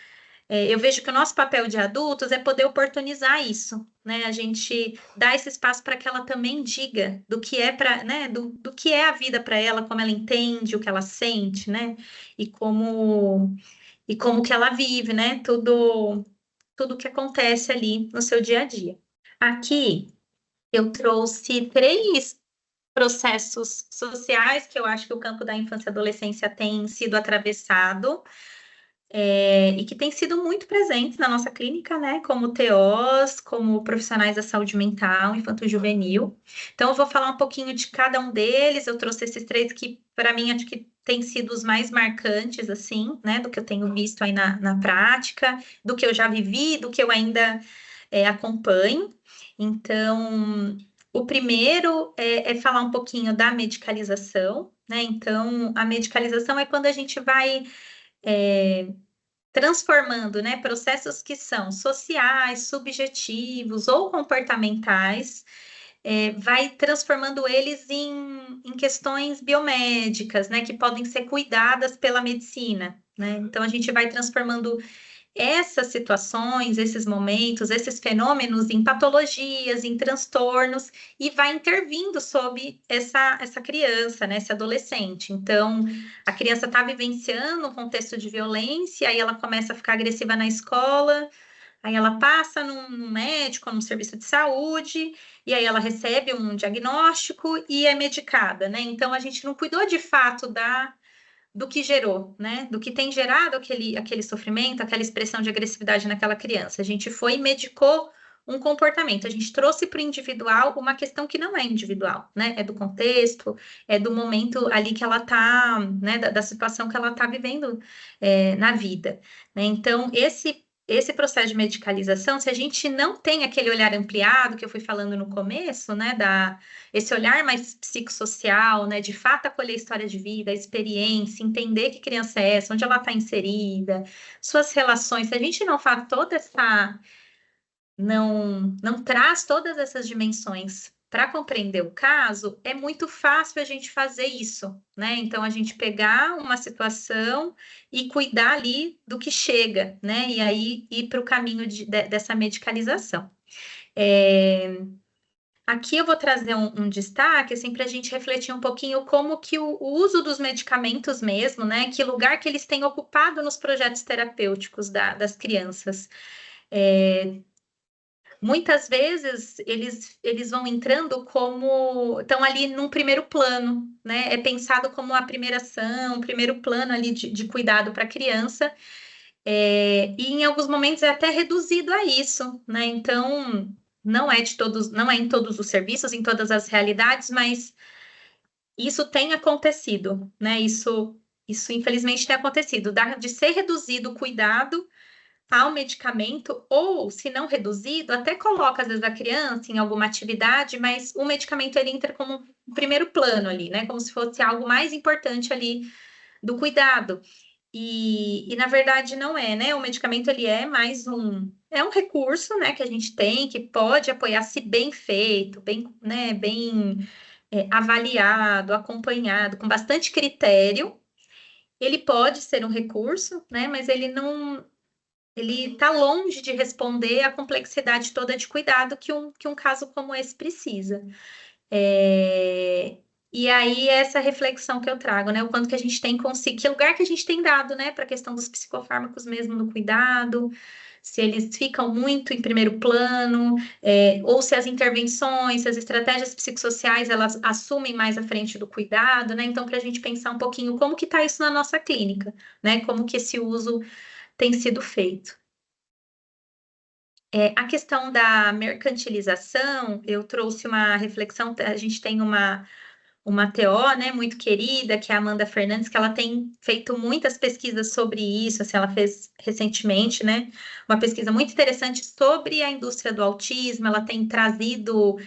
eu vejo que o nosso papel de adultos é poder oportunizar isso, né? A gente dá esse espaço para que ela também diga do que é para, né? Do que é a vida para ela, como ela entende, o que ela sente, né? E como que ela vive, né? Tudo que acontece ali no seu dia a dia. Aqui eu trouxe 3 processos sociais que eu acho que o campo da infância e adolescência tem sido atravessado. E que tem sido muito presentes na nossa clínica, né? Como TOs, como profissionais da saúde mental, infanto-juvenil. Então, eu vou falar um pouquinho de cada um deles. Eu trouxe esses 3 que, para mim, acho que têm sido os mais marcantes, assim, né? Do que eu tenho visto aí na prática, do que eu já vivi, do que eu ainda acompanho. Então, o primeiro é falar um pouquinho da medicalização, né? Então, a medicalização é quando a gente vai transformando, né, processos que são sociais, subjetivos ou comportamentais, vai transformando eles em questões biomédicas, né, que podem ser cuidadas pela medicina, né? Então, a gente vai transformando essas situações, esses momentos, esses fenômenos em patologias, em transtornos, e vai intervindo sobre essa criança, né, esse adolescente. Então, a criança está vivenciando um contexto de violência, aí ela começa a ficar agressiva na escola, aí ela passa num médico, num serviço de saúde, e aí ela recebe um diagnóstico e é medicada, né? Então, a gente não cuidou de fato do que gerou, né? Do que tem gerado aquele sofrimento, aquela expressão de agressividade naquela criança. A gente foi e medicou um comportamento, a gente trouxe para o individual uma questão que não é individual, né? É do contexto, é do momento ali que ela está, né? Da situação que ela está vivendo na vida, né? Então, esse processo de medicalização, se a gente não tem aquele olhar ampliado que eu fui falando no começo, né? Esse olhar mais psicossocial, né? De fato acolher a história de vida, a experiência, entender que criança é essa, onde ela está inserida, suas relações. Se a gente não faz toda essa, não traz todas essas dimensões para compreender o caso, é muito fácil a gente fazer isso, né? Então, a gente pegar uma situação e cuidar ali do que chega, né? E aí ir para o caminho dessa medicalização. Aqui eu vou trazer um destaque, assim, para a gente refletir um pouquinho como que o uso dos medicamentos mesmo, né? Que lugar que eles têm ocupado nos projetos terapêuticos das crianças. Muitas vezes eles vão entrando como estão ali num primeiro plano, né? É pensado como a primeira ação, um primeiro plano ali de cuidado para a criança, e em alguns momentos é até reduzido a isso, né? Então não é em todos os serviços, em todas as realidades, mas isso tem acontecido, né? Isso infelizmente tem acontecido, de ser reduzido o cuidado ao medicamento, ou, se não reduzido, até coloca, às vezes, a criança em alguma atividade, mas o medicamento, ele entra como um primeiro plano ali, né? Como se fosse algo mais importante ali do cuidado. E na verdade, não é, né? O medicamento, ele é mais é um recurso, né, que a gente tem, que pode apoiar, se bem feito, bem, né, bem avaliado, acompanhado, com bastante critério. Ele pode ser um recurso, né, mas ele não... Ele está longe de responder à complexidade toda de cuidado que um caso como esse precisa. E aí, essa reflexão que eu trago, né? O quanto que a gente tem conseguido, que lugar que a gente tem dado, né, para a questão dos psicofármacos mesmo no cuidado, se eles ficam muito em primeiro plano, ou se as intervenções, as estratégias psicossociais, elas assumem mais à frente do cuidado, né? Então, para a gente pensar um pouquinho como que está isso na nossa clínica, né? Como que esse uso tem sido feito. A questão da mercantilização, eu trouxe uma reflexão, a gente tem uma uma TO, né, muito querida, que é a Amanda Fernandes, que ela tem feito muitas pesquisas sobre isso, assim, ela fez recentemente, né, uma pesquisa muito interessante sobre a indústria do autismo, ela tem trazido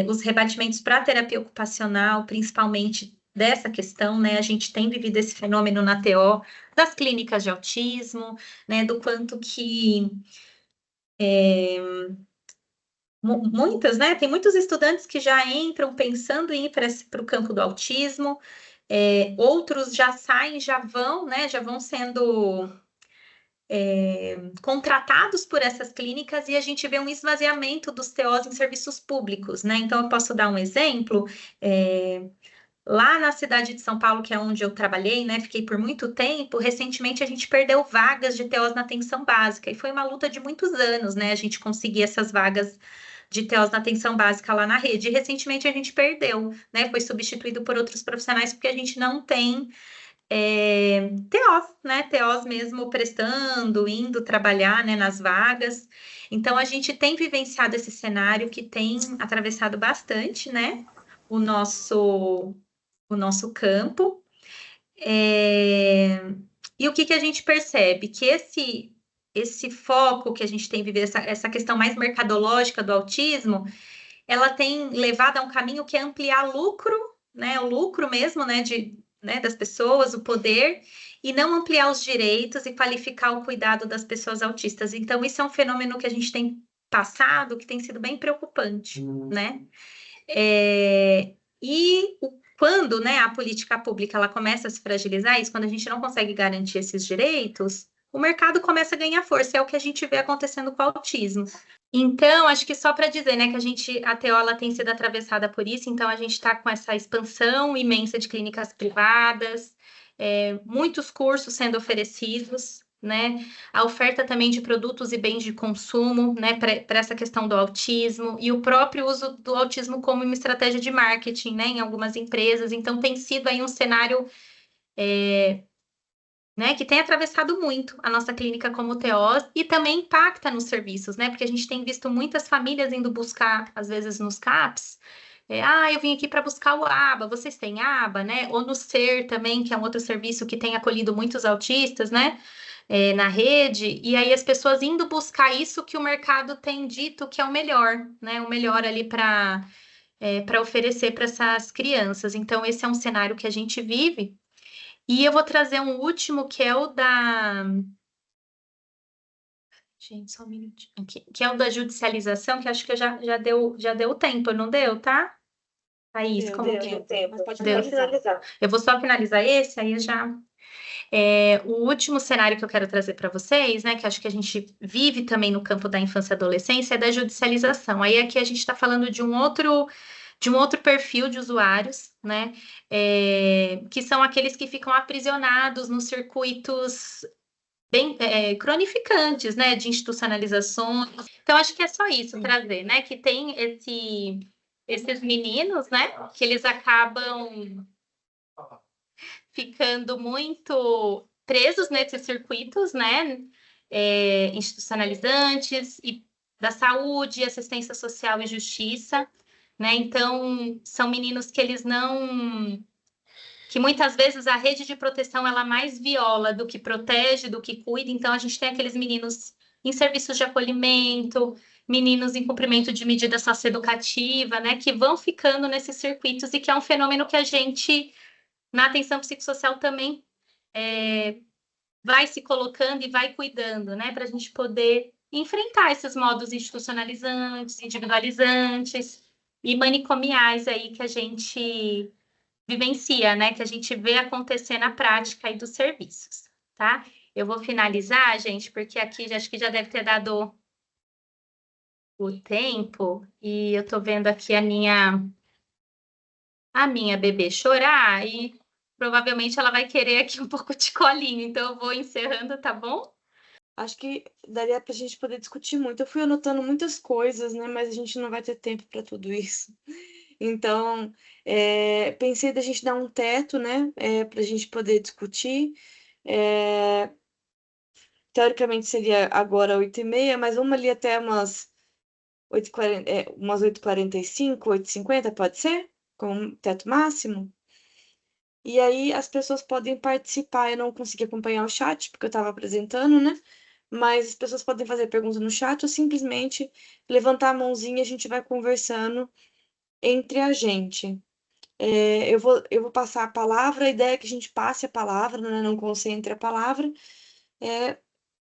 os rebatimentos para a terapia ocupacional, principalmente dessa questão, né, a gente tem vivido esse fenômeno na TO, das clínicas de autismo, né, do quanto que muitas, né? Tem muitos estudantes que já entram pensando em ir para o campo do autismo, outros já saem, já vão, né? Já vão sendo contratados por essas clínicas e a gente vê um esvaziamento dos TOs em serviços públicos, né? Então, eu posso dar um exemplo. Lá na cidade de São Paulo, que é onde eu trabalhei, né? Fiquei por muito tempo. Recentemente, a gente perdeu vagas de TOs na atenção básica e foi uma luta de muitos anos, né? A gente conseguir essas vagas de TOs na atenção básica lá na rede. E recentemente a gente perdeu, né? Foi substituído por outros profissionais porque a gente não tem TOs, né? TOs mesmo prestando, indo trabalhar, né, nas vagas. Então a gente tem vivenciado esse cenário que tem atravessado bastante, né? O nosso campo. E o que a gente percebe? Que esse foco que a gente tem vivido, essa questão mais mercadológica do autismo, ela tem levado a um caminho que é ampliar lucro, né? O lucro mesmo, né? Das pessoas, o poder, e não ampliar os direitos e qualificar o cuidado das pessoas autistas. Então, isso é um fenômeno que a gente tem passado, que tem sido bem preocupante, né? Quando, né, a política pública ela começa a se fragilizar, isso, quando a gente não consegue garantir esses direitos, o mercado começa a ganhar força, é o que a gente vê acontecendo com o autismo. Então, acho que só para dizer, né, que a TO ela tem sido atravessada por isso, então a gente está com essa expansão imensa de clínicas privadas, muitos cursos sendo oferecidos, né, a oferta também de produtos e bens de consumo, né, para essa questão do autismo, e o próprio uso do autismo como uma estratégia de marketing, né, em algumas empresas, então tem sido aí um cenário né, que tem atravessado muito a nossa clínica como TO e também impacta nos serviços, né? Porque a gente tem visto muitas famílias indo buscar, às vezes, nos CAPs. Eu vim aqui para buscar o ABA, vocês têm ABA, né? Ou no SER também, que é um outro serviço que tem acolhido muitos autistas, né? Na rede, e aí as pessoas indo buscar isso que o mercado tem dito que é o melhor, né? O melhor ali para oferecer para essas crianças. Então, esse é um cenário que a gente vive. E eu vou trazer um último, que é o da... Gente, só um minutinho aqui. Que é o da judicialização, que acho que já deu tempo, não deu, tá? Thaís, Deu tempo, mas pode Deu. finalizar. Eu vou só finalizar esse, aí eu já... o último cenário que eu quero trazer para vocês, né, que acho que a gente vive também no campo da infância e adolescência, é da judicialização. Aí aqui a gente está falando de um outro perfil de usuários, né, que são aqueles que ficam aprisionados nos circuitos bem cronificantes, né, de institucionalizações. Então, acho que é só isso trazer, né, que tem esses meninos, né, que eles acabam ficando muito presos nesses circuitos, né, institucionalizantes e da saúde, assistência social e justiça, né? Então, são meninos que eles não... que muitas vezes a rede de proteção ela mais viola do que protege, do que cuida. Então, a gente tem aqueles meninos em serviços de acolhimento, meninos em cumprimento de medida socioeducativa, né, que vão ficando nesses circuitos e que é um fenômeno que a gente, na atenção psicossocial, também vai se colocando e vai cuidando, né, para a gente poder enfrentar esses modos institucionalizantes, individualizantes e manicomiais aí que a gente vivencia, né, que a gente vê acontecer na prática aí dos serviços, tá? Eu vou finalizar, gente, porque aqui acho que já deve ter dado o tempo e eu tô vendo aqui a minha bebê chorar e provavelmente ela vai querer aqui um pouco de colinho, então eu vou encerrando, tá bom? Acho que daria para a gente poder discutir muito. Eu fui anotando muitas coisas, né? Mas a gente não vai ter tempo para tudo isso. Então, pensei da gente dar um teto, né? Para a gente poder discutir. Teoricamente seria agora 8h30, mas vamos ali até umas 8h45, 8h50, pode ser? com teto máximo. E aí as pessoas podem participar. Eu não consegui acompanhar o chat, porque eu estava apresentando, né? Mas as pessoas podem fazer perguntas no chat ou simplesmente levantar a mãozinha e a gente vai conversando entre a gente. Eu vou passar a palavra, a ideia é que a gente passe a palavra, né? Não concentre a palavra.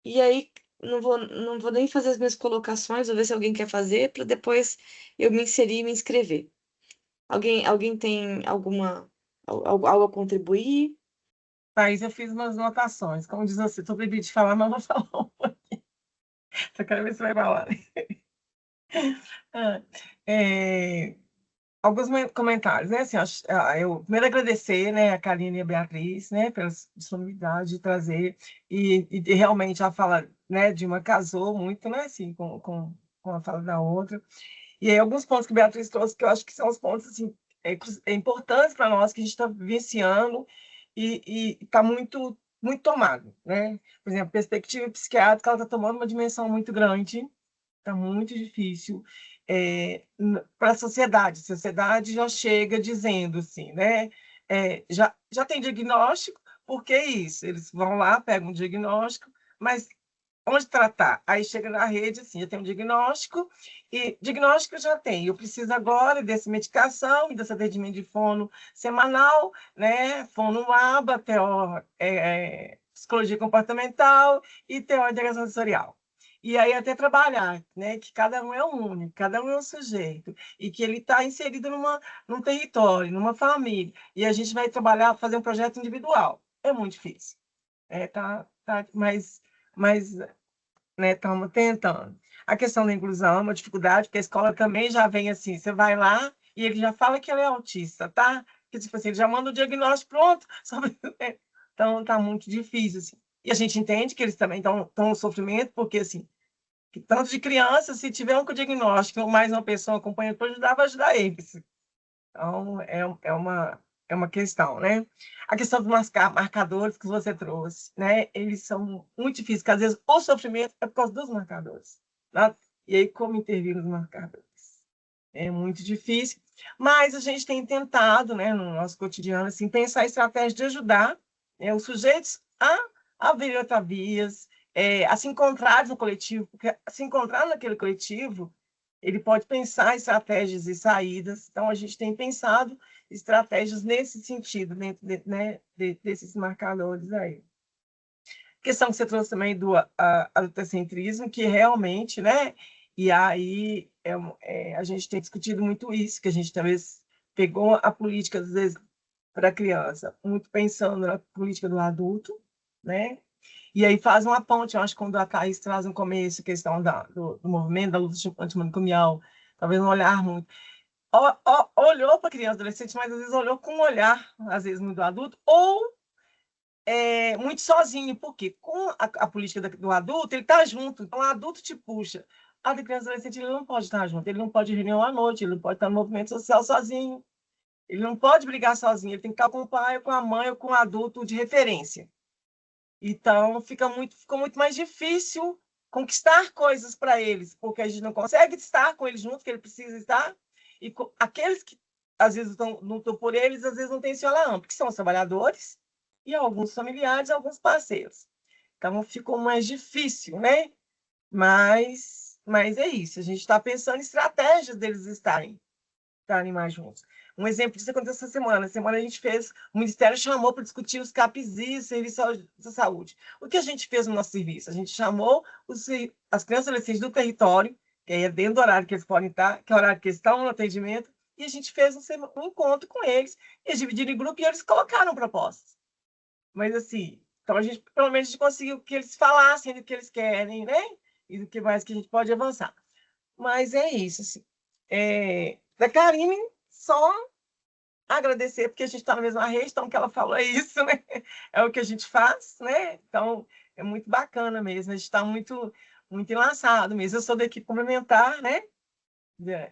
E aí não vou nem fazer as minhas colocações, vou ver se alguém quer fazer, para depois eu me inserir e me inscrever. Alguém tem algo a contribuir? Thaís, eu fiz umas anotações. Como diz você, estou proibido de falar, mas vou falar um pouquinho. Só quero ver se vai falar. Alguns comentários, né? Assim, eu primeiro agradecer, né, a Karine e a Beatriz, né, pela disponibilidade de trazer e realmente a fala, né, de uma casou muito, né, assim, com a fala da outra. E aí alguns pontos que a Beatriz trouxe que eu acho que são os pontos assim importantes para nós que a gente está vivenciando e está muito tomado, né? Por exemplo, a perspectiva psiquiátrica ela está tomando uma dimensão muito grande. Está muito difícil para a sociedade. A sociedade já chega dizendo assim, né? Já tem diagnóstico, por que isso? Eles vão lá, pegam um diagnóstico, mas onde tratar? Aí chega na rede, assim, já tem um diagnóstico, e diagnóstico já tem. Eu preciso agora dessa medicação, desse atendimento de fono semanal, né? Fono ABA, psicologia comportamental e TO integração sensorial. E aí até trabalhar, né? Que cada um é único, cada um é um sujeito, e que ele está inserido num território, numa família, e a gente vai trabalhar, fazer um projeto individual. É muito difícil. Mas né, estamos tentando. A questão da inclusão é uma dificuldade, porque a escola também já vem assim, você vai lá e ele já fala que ele é autista, tá? Que, tipo assim, ele já manda o diagnóstico pronto. Então, está muito difícil, assim. E a gente entende que eles também estão no sofrimento, porque, assim, que tanto de criança, se tiver um diagnóstico ou mais uma pessoa acompanhando para ajudar, vai ajudar eles. Então, é uma questão, né? A questão dos marcadores que você trouxe, né? Eles são muito difíceis, porque às vezes o sofrimento é por causa dos marcadores, né? E aí, como intervir nos marcadores? É muito difícil, mas a gente tem tentado, né, no nosso cotidiano, assim, pensar estratégias de ajudar, né, os sujeitos a verem outras vias, a se encontrarem no coletivo, porque se encontrar naquele coletivo, ele pode pensar estratégias e saídas. Então, a gente tem pensado estratégias nesse sentido, dentro né, desses marcadores aí. A questão que você trouxe também do adultocentrismo, que realmente, né? E aí a gente tem discutido muito isso, que a gente talvez pegou a política, às vezes, para a criança, muito pensando na política do adulto, né? E aí faz uma ponte, eu acho que quando a Thaís traz no começo a questão do movimento, da luta antimanicomial, talvez um olhar muito... Olhou para a criança e adolescente, mas às vezes olhou com um olhar, às vezes, muito adulto, ou muito sozinho, porque com a política do adulto, ele está junto, então o adulto te puxa. A criança e adolescente, ele não pode estar junto, ele não pode ir reunião à noite, ele não pode estar no movimento social sozinho, ele não pode brigar sozinho, ele tem que estar com o pai, com a mãe ou com o adulto de referência. Então, ficou muito mais difícil conquistar coisas para eles, porque a gente não consegue estar com eles juntos, que ele precisa estar, e aqueles que às vezes não estão por eles, às vezes não têm esse olhar amplo, que são os trabalhadores e alguns familiares, alguns parceiros. Então, ficou mais difícil, né? Mas é isso, a gente está pensando em estratégias deles estarem mais juntos. Um exemplo disso aconteceu essa semana. Essa semana a gente fez, o Ministério chamou para discutir os CAPs e Serviço de Saúde. O que a gente fez no nosso serviço? A gente chamou as crianças e adolescentes do território, que é dentro do horário que eles podem estar, que é o horário que eles estão no atendimento, e a gente fez um encontro com eles, eles dividiram em grupo e eles colocaram propostas. Mas assim, então a gente, pelo menos, a gente conseguiu que eles falassem do que eles querem, né? E do que mais que a gente pode avançar. Mas é isso, assim. Da Karine, só agradecer, porque a gente está na mesma rede, então o que ela falou é isso, né? É o que a gente faz, né? Então, é muito bacana mesmo, a gente está muito enlaçado mesmo. Eu sou da equipe complementar, né?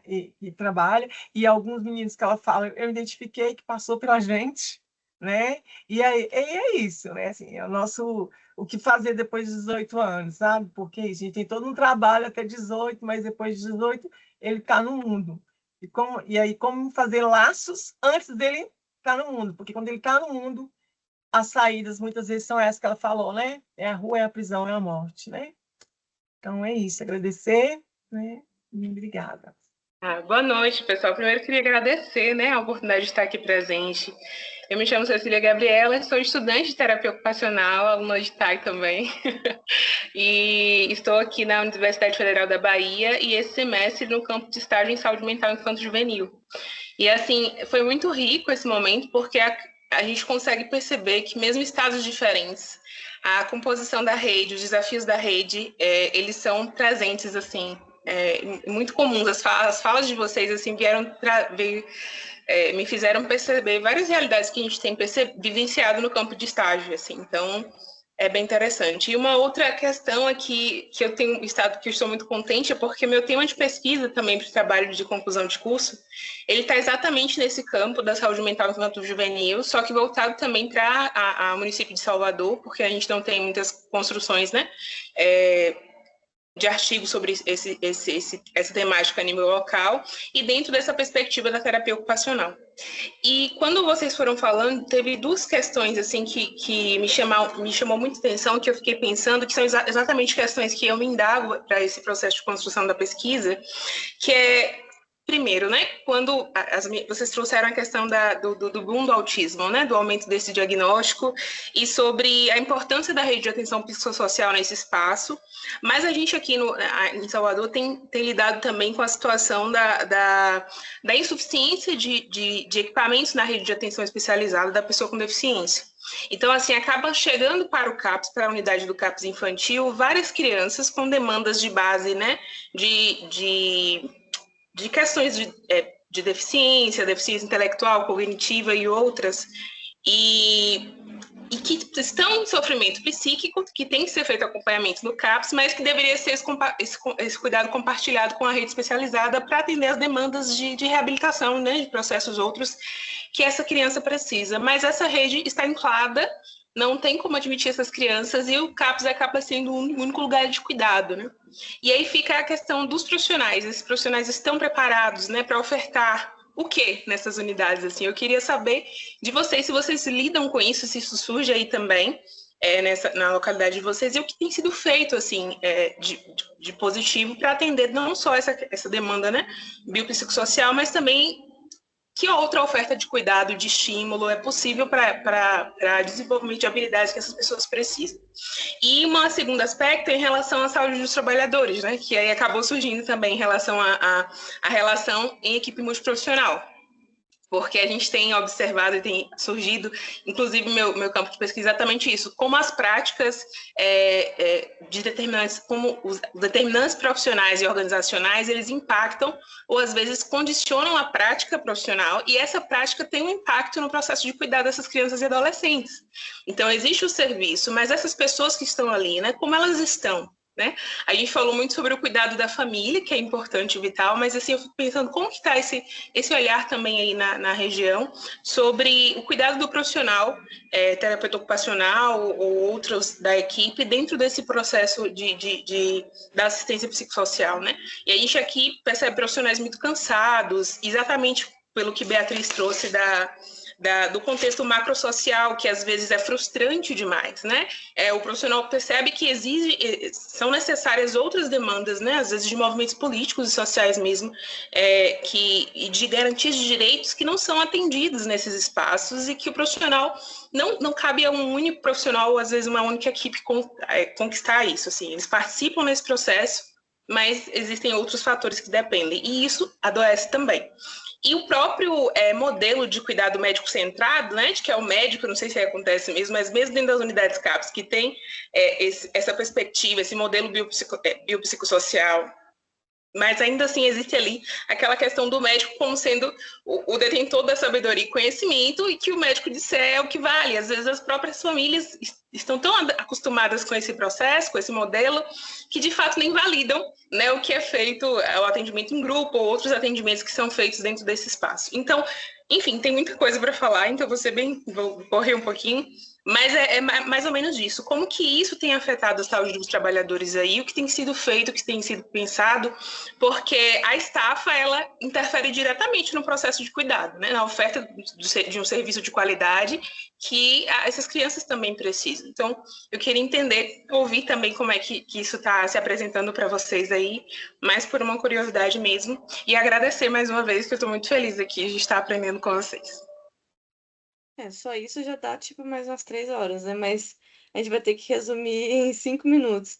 E trabalha, e alguns meninos que ela fala, eu identifiquei que passou pela gente, né? E aí, é isso, né? Assim, é o que fazer depois de 18 anos, sabe? Porque a gente tem todo um trabalho até 18, mas depois de 18 ele está no mundo. E aí, como fazer laços antes dele estar no mundo, porque quando ele está no mundo, as saídas muitas vezes são essas que ela falou, né? É a rua, é a prisão, é a morte, né? Então é isso, agradecer, né? E obrigada. Boa noite, pessoal. Primeiro, queria agradecer, né, a oportunidade de estar aqui presente. Eu me chamo Cecília Gabriela, sou estudante de terapia ocupacional, aluna de TAI também, e estou aqui na Universidade Federal da Bahia e esse semestre no campo de estágio em saúde mental infanto-juvenil. E, assim, foi muito rico esse momento, porque a gente consegue perceber que mesmo em estados diferentes, a composição da rede, os desafios da rede, eles são presentes, assim, muito comuns. As falas de vocês, assim, me fizeram perceber várias realidades que a gente tem vivenciado no campo de estágio, assim. Então, é bem interessante. E uma outra questão aqui que eu tenho estado, que eu estou muito contente, é porque meu tema de pesquisa também para o trabalho de conclusão de curso, ele está exatamente nesse campo da saúde mental infanto-juvenil, só que voltado também para o município de Salvador, porque a gente não tem muitas construções, né, de artigos sobre essa temática a nível local, e dentro dessa perspectiva da terapia ocupacional. E quando vocês foram falando, teve duas questões assim que me chamou muita atenção, que eu fiquei pensando, que são exatamente questões que eu me indago para esse processo de construção da pesquisa, que é, primeiro, né, quando vocês trouxeram a questão do boom do autismo, né, do aumento desse diagnóstico, e sobre a importância da rede de atenção psicossocial nesse espaço, mas a gente aqui em Salvador tem lidado também com a situação da insuficiência de equipamentos na rede de atenção especializada da pessoa com deficiência. Então, assim, acaba chegando para o CAPS, para a unidade do CAPS infantil, várias crianças com demandas de base, né, de questões de deficiência intelectual, cognitiva e outras, e que estão em sofrimento psíquico, que tem que ser feito acompanhamento no CAPS, mas que deveria ser esse cuidado compartilhado com a rede especializada para atender as demandas de reabilitação, né, de processos outros que essa criança precisa. Mas essa rede está inflada, não tem como admitir essas crianças, e o CAPS acaba sendo o único lugar de cuidado, né? E aí fica a questão dos profissionais. Esses profissionais estão preparados, né, para ofertar o que nessas unidades? Assim, eu queria saber de vocês, se vocês lidam com isso, se isso surge aí também na localidade de vocês, e o que tem sido feito assim, de positivo para atender não só essa demanda, né, biopsicossocial, mas também que outra oferta de cuidado, de estímulo é possível para desenvolvimento de habilidades que essas pessoas precisam. E um segundo aspecto é em relação à saúde dos trabalhadores, né, que aí acabou surgindo também em relação à relação em equipe multiprofissional. Porque a gente tem observado e tem surgido, inclusive meu campo de pesquisa, exatamente isso, como as práticas de determinantes, como os determinantes profissionais e organizacionais, eles impactam ou às vezes condicionam a prática profissional, e essa prática tem um impacto no processo de cuidar dessas crianças e adolescentes. Então, existe o serviço, mas essas pessoas que estão ali, né, como elas estão? Né? A gente falou muito sobre o cuidado da família, que é importante e vital, mas assim, eu fico pensando como que está esse olhar também aí na região sobre o cuidado do profissional, terapeuta ocupacional ou outros da equipe dentro desse processo da assistência psicossocial, né? E a gente aqui percebe profissionais muito cansados, exatamente pelo que Beatriz trouxe do contexto macrosocial, que às vezes é frustrante demais, né? O profissional percebe que são necessárias outras demandas, né? Às vezes de movimentos políticos e sociais mesmo, e de garantias de direitos que não são atendidos nesses espaços, e que o profissional não cabe a um único profissional, ou às vezes uma única equipe conquistar isso, assim. Eles participam nesse processo, mas existem outros fatores que dependem, e isso adoece também. E o próprio modelo de cuidado médico centrado, né, de que é o médico, não sei se acontece mesmo, mas mesmo dentro das unidades CAPS, que tem essa perspectiva, esse modelo biopsicossocial, mas ainda assim existe ali aquela questão do médico como sendo o detentor da sabedoria e conhecimento, e que o médico disser é o que vale. Às vezes as próprias famílias estão tão acostumadas com esse processo, com esse modelo, que de fato nem validam, né, o que é feito, o atendimento em grupo ou outros atendimentos que são feitos dentro desse espaço. Então, enfim, tem muita coisa para falar, então vou correr um pouquinho, Mas é mais ou menos isso. Como que isso tem afetado a saúde dos trabalhadores aí? O que tem sido feito, o que tem sido pensado? Porque a estafa, ela interfere diretamente no processo de cuidado, né? Na oferta de um serviço de qualidade que essas crianças também precisam. Então, eu queria entender, ouvir também como é que isso está se apresentando para vocês aí, mais por uma curiosidade mesmo. E agradecer mais uma vez, que eu estou muito feliz aqui de estar aprendendo com vocês. Só isso já dá, tipo, mais umas 3 horas, né? Mas a gente vai ter que resumir em 5 minutos.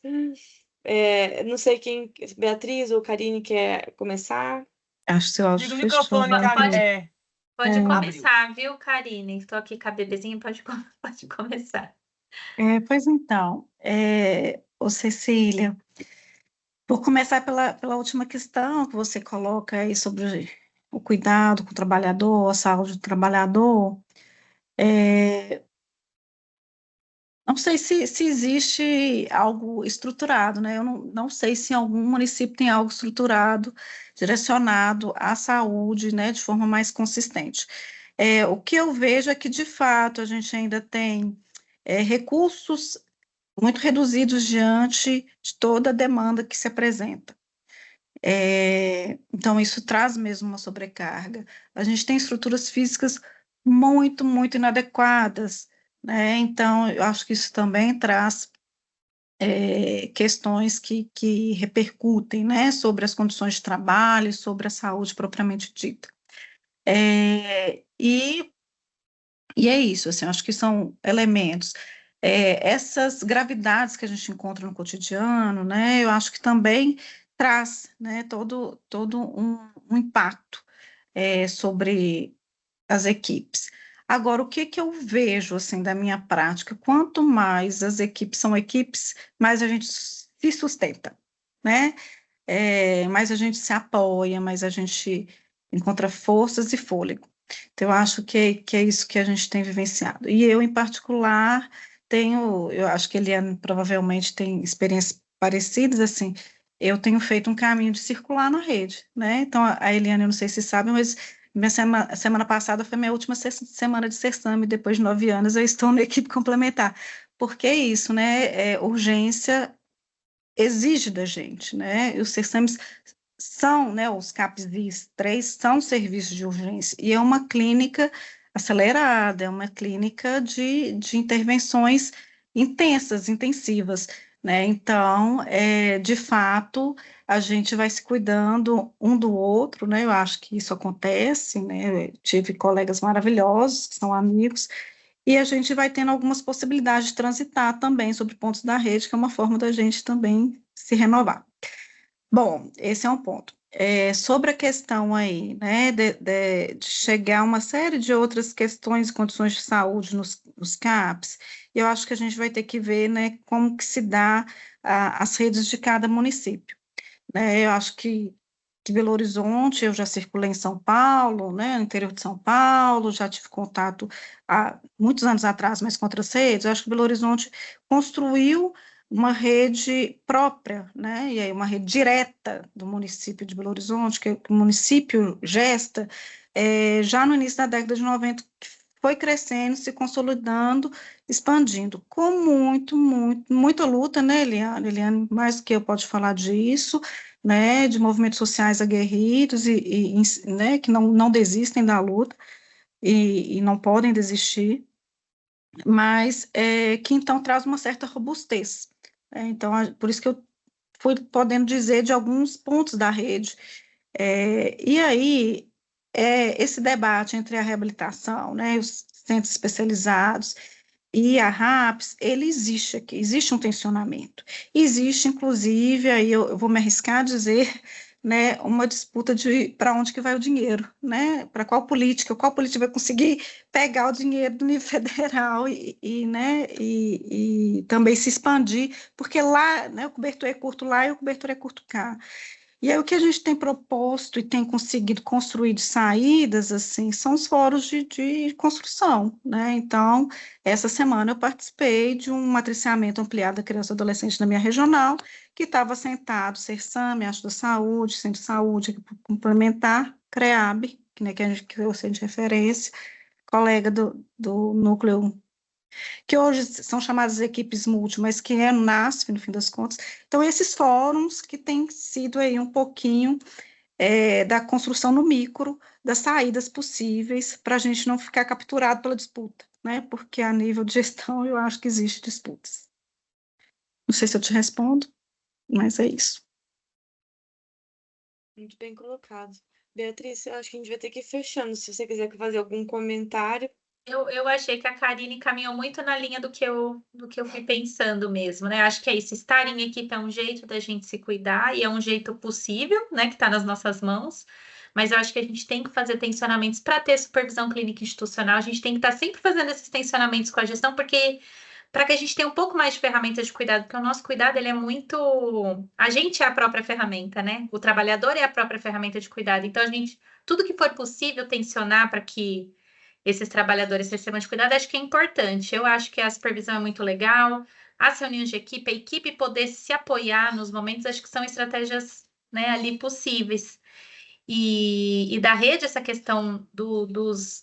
Não sei quem, Beatriz ou Karine quer começar? Acho que seu áudio Liga o fechou, microfone, Beatriz. Pode É. começar, viu, Karine? Estou aqui com a bebezinha, pode começar. Pois então, ô Cecília, vou começar pela última questão que você coloca aí sobre o cuidado com o trabalhador, a saúde do trabalhador. Não sei se existe algo estruturado, né? Eu não sei se em algum município tem algo estruturado, direcionado à saúde, né, de forma mais consistente. O que eu vejo é que, de fato, a gente ainda tem recursos muito reduzidos diante de toda a demanda que se apresenta. Então, isso traz mesmo uma sobrecarga. A gente tem estruturas físicas muito, muito inadequadas, né? Então, eu acho que isso também traz questões que repercutem, né, sobre as condições de trabalho, sobre a saúde propriamente dita. E é isso, assim, eu acho que são elementos. Essas gravidades que a gente encontra no cotidiano, né, eu acho que também traz, né, todo um impacto sobre as equipes. Agora, o que eu vejo, assim, da minha prática, quanto mais as equipes são equipes, mais a gente se sustenta, né? Mais a gente se apoia, mais a gente encontra forças e fôlego. Então, eu acho que é isso que a gente tem vivenciado. E eu, em particular, eu acho que Eliane provavelmente tem experiências parecidas, assim, eu tenho feito um caminho de circular na rede, né? Então, a Eliane, eu não sei se sabe, mas minha semana passada foi minha última semana de CERSAME, depois de 9 anos eu estou na equipe complementar. Porque é isso, né? Urgência exige da gente, né? E os CERSAMEs são, né, os CAPS 3 são serviços de urgência, e é uma clínica acelerada, é uma clínica de intervenções intensas, intensivas, né? Então, de fato, a gente vai se cuidando um do outro, né? Eu acho que isso acontece, né? Eu tive colegas maravilhosos, que são amigos, e a gente vai tendo algumas possibilidades de transitar também sobre pontos da rede, que é uma forma da gente também se renovar. Bom, esse é um ponto. Sobre a questão aí, né, de chegar a uma série de outras questões e condições de saúde nos CAPs, eu acho que a gente vai ter que ver, né, como que se dá as redes de cada município, né? Eu acho que Belo Horizonte, eu já circulei em São Paulo, né, no interior de São Paulo, já tive contato há muitos anos atrás, mas com outras redes. Eu acho que Belo Horizonte construiu uma rede própria, né, e aí uma rede direta do município de Belo Horizonte, que o município gesta, já no início da década de 90, que foi crescendo, se consolidando, expandindo, com muita luta, né, Eliane? Eliane, mais do que eu pode falar disso, né, de movimentos sociais aguerridos né, que não desistem da luta e não podem desistir, mas que então traz uma certa robustez. Então, por isso que eu fui podendo dizer de alguns pontos da rede. E aí, esse debate entre a reabilitação, né, os centros especializados e a RAPS, ele existe aqui, existe um tensionamento. Existe, inclusive, aí eu vou me arriscar a dizer, né, uma disputa de para onde que vai o dinheiro, né, para qual política vai conseguir pegar o dinheiro do nível federal né, e também se expandir, porque lá, né, o cobertor é curto lá e o cobertor é curto cá. E aí o que a gente tem proposto e tem conseguido construir de saídas, assim, são os fóruns de construção, né? Então, essa semana eu participei de um matriciamento ampliado da criança e adolescente na minha regional, que estava sentado, CERSAME, Acho da Saúde, Centro de Saúde Complementar, CREAB, que é o centro de referência, colega do núcleo que hoje são chamadas equipes multi, mas que é no NASF, no fim das contas. Então, esses fóruns que têm sido aí um pouquinho da construção no micro, das saídas possíveis, para a gente não ficar capturado pela disputa, né? Porque a nível de gestão eu acho que existe disputas. Não sei se eu te respondo, mas é isso. Muito bem colocado. Beatriz, eu acho que a gente vai ter que ir fechando. Se você quiser fazer algum comentário. Eu achei que a Karine caminhou muito na linha do que eu fui pensando mesmo, né? Acho que é isso, estar em equipe é um jeito da gente se cuidar e é um jeito possível, né, que está nas nossas mãos, mas eu acho que a gente tem que fazer tensionamentos para ter supervisão clínica institucional, a gente tem que estar sempre fazendo esses tensionamentos com a gestão, porque para que a gente tenha um pouco mais de ferramentas de cuidado, porque o nosso cuidado, ele é muito... A gente é a própria ferramenta, né? O trabalhador é a própria ferramenta de cuidado, então a gente, tudo que for possível tensionar para que esses trabalhadores recebam de cuidado, acho que é importante. Eu acho que a supervisão é muito legal, as reuniões de equipe, a equipe poder se apoiar nos momentos, acho que são estratégias, né, ali possíveis. E da rede, essa questão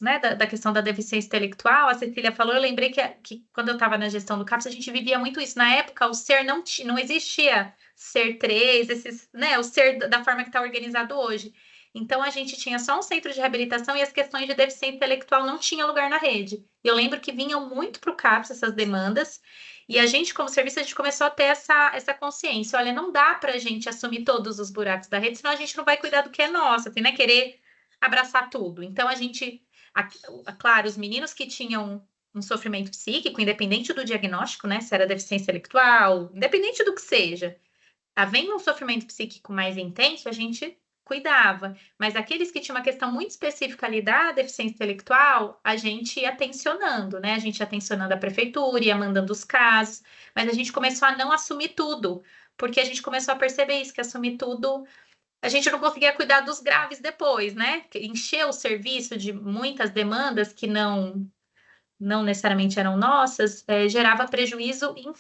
né, da questão da deficiência intelectual, a Cecília falou, eu lembrei que quando eu estava na gestão do CAPS, a gente vivia muito isso. Na época, o ser não existia ser 3, né, o ser da forma que está organizado hoje. Então, a gente tinha só um centro de reabilitação e as questões de deficiência intelectual não tinham lugar na rede. Eu lembro que vinham muito para o CAPS essas demandas, e a gente, como serviço, a gente começou a ter essa consciência. Olha, não dá para a gente assumir todos os buracos da rede, senão a gente não vai cuidar do que é nosso, assim, né? Querer abraçar tudo. Então, a gente... Claro, os meninos que tinham um sofrimento psíquico, independente do diagnóstico, né? Se era deficiência intelectual, independente do que seja, havendo um sofrimento psíquico mais intenso, a gente cuidava, mas aqueles que tinham uma questão muito específica ali da deficiência intelectual, a gente ia tensionando, né? A gente ia tensionando a prefeitura, ia mandando os casos, mas a gente começou a não assumir tudo, porque a gente começou a perceber isso, que assumir tudo, a gente não conseguia cuidar dos graves depois, né? Encher o serviço de muitas demandas que não necessariamente eram nossas, gerava prejuízo em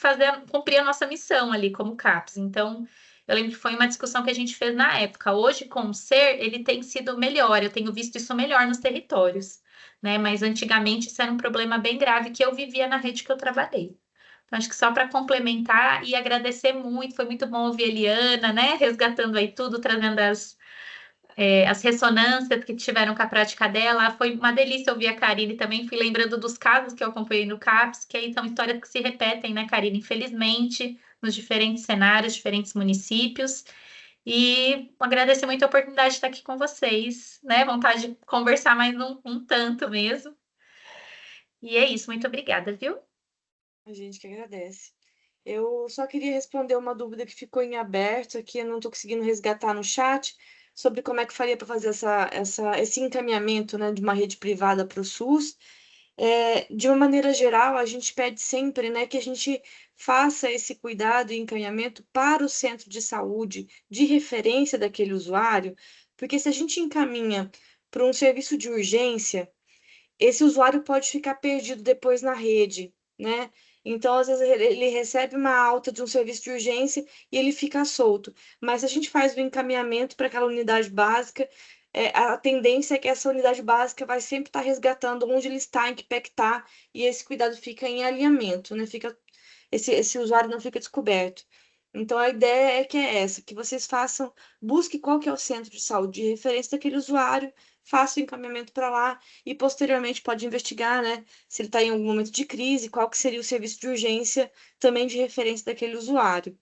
cumprir a nossa missão ali como CAPS. Então, eu lembro que foi uma discussão que a gente fez na época. Hoje, com o SER, ele tem sido melhor, eu tenho visto isso melhor nos territórios, né? Mas antigamente isso era um problema bem grave que eu vivia na rede que eu trabalhei. Então, acho que só para complementar e agradecer muito, foi muito bom ouvir a Eliana, né? Resgatando aí tudo, trazendo as ressonâncias que tiveram com a prática dela. Foi uma delícia ouvir a Karine também. Fui lembrando dos casos que eu acompanhei no CAPS, que aí são histórias que se repetem, né, Karine? Infelizmente, nos diferentes cenários, diferentes municípios. E agradecer muito a oportunidade de estar aqui com vocês, né? Vontade de conversar mais um tanto mesmo. E é isso, muito obrigada, viu? A gente que agradece. Eu só queria responder uma dúvida que ficou em aberto aqui, eu não estou conseguindo resgatar no chat, sobre como é que faria para fazer esse encaminhamento, né, de uma rede privada para o SUS. De uma maneira geral, a gente pede sempre, né, que a gente faça esse cuidado e encaminhamento para o centro de saúde de referência daquele usuário, porque se a gente encaminha para um serviço de urgência, esse usuário pode ficar perdido depois na rede, né? Então, às vezes, ele recebe uma alta de um serviço de urgência e ele fica solto. Mas se a gente faz o encaminhamento para aquela unidade básica, a tendência é que essa unidade básica vai sempre estar resgatando onde ele está, em que pé que está, e esse cuidado fica em alinhamento, né? Esse usuário não fica descoberto. Então, a ideia é que é essa, que vocês busque qual que é o centro de saúde de referência daquele usuário, faça o encaminhamento para lá e, posteriormente, pode investigar, né, se ele está em algum momento de crise, qual que seria o serviço de urgência também de referência daquele usuário.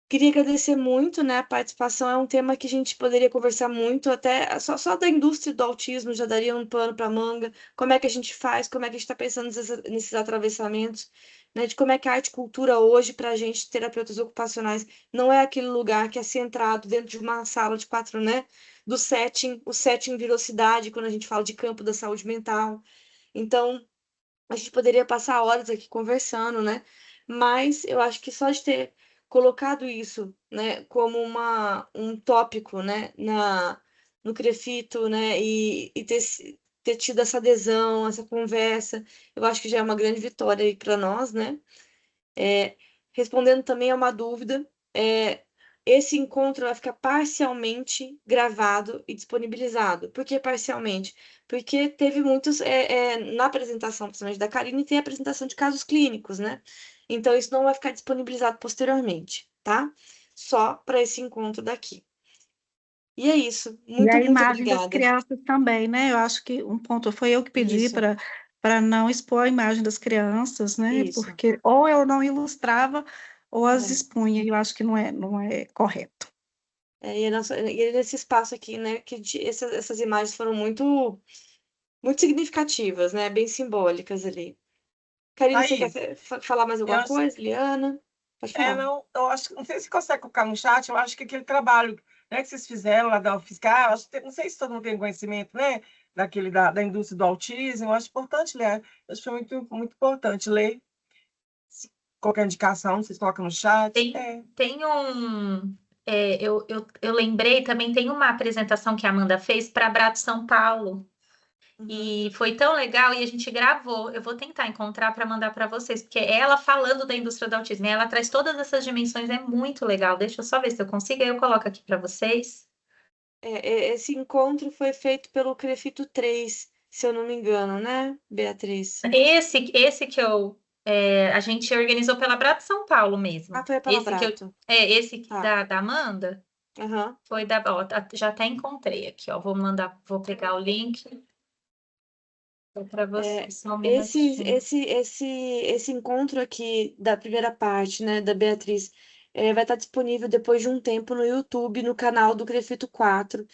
Queria agradecer muito, né, a participação, é um tema que a gente poderia conversar muito, até só da indústria do autismo já daria um pano para manga, como é que a gente faz, como é que a gente está pensando nesses atravessamentos, né, de como é que a arte e cultura hoje, para a gente, terapeutas ocupacionais, não é aquele lugar que é centrado dentro de uma sala de 4, né, o setting virou cidade, quando a gente fala de campo da saúde mental. Então, a gente poderia passar horas aqui conversando, né, mas eu acho que só de ter colocado isso, né, como um tópico, né, no CREFITO, né, e ter tido essa adesão, essa conversa, eu acho que já é uma grande vitória aí para nós, né. Respondendo também a uma dúvida, esse encontro vai ficar parcialmente gravado e disponibilizado. Por que parcialmente? Porque teve muitos, na apresentação, principalmente da Karine, tem a apresentação de casos clínicos, né? Então, isso não vai ficar disponibilizado posteriormente, tá? Só para esse encontro daqui. E é isso. E Muito, a muito imagem das obrigada. crianças também, né? Eu acho que um ponto foi eu que pedi Isso. para não expor a imagem das crianças, né? Isso. Porque ou eu não ilustrava ou as É. expunha, e eu acho que não é correto. E nesse espaço aqui, né, que essas imagens foram muito, muito significativas, né? Bem simbólicas ali. Karine, você Aí, quer falar mais eu alguma acho, coisa? Liana? Pode falar. não, eu acho, não sei se consegue colocar no chat, eu acho que aquele trabalho, né, que vocês fizeram lá da UFSCar, eu acho não sei se todo mundo tem conhecimento, né, da indústria do autismo, eu acho importante ler, eu acho que foi muito, muito importante ler, se qualquer indicação, vocês colocam no chat. Tem um. Eu lembrei também, tem uma apresentação que a Amanda fez para Abraço São Paulo. E foi tão legal e a gente gravou. Eu vou tentar encontrar para mandar para vocês, porque ela falando da indústria do autismo, ela traz todas essas dimensões, é muito legal. Deixa eu só ver se eu consigo, aí eu coloco aqui para vocês. Esse encontro foi feito pelo Crefito 3, se eu não me engano, né, Beatriz? Esse que a gente organizou pela Abraço São Paulo mesmo. Foi pela Brato. Esse Tá. da Amanda Aham. foi já até encontrei aqui, ó. Vou pegar o link para vocês. Só um minutinho. Esse encontro aqui da primeira parte, né, da Beatriz, vai estar disponível depois de um tempo no YouTube, no canal do Crefito 4.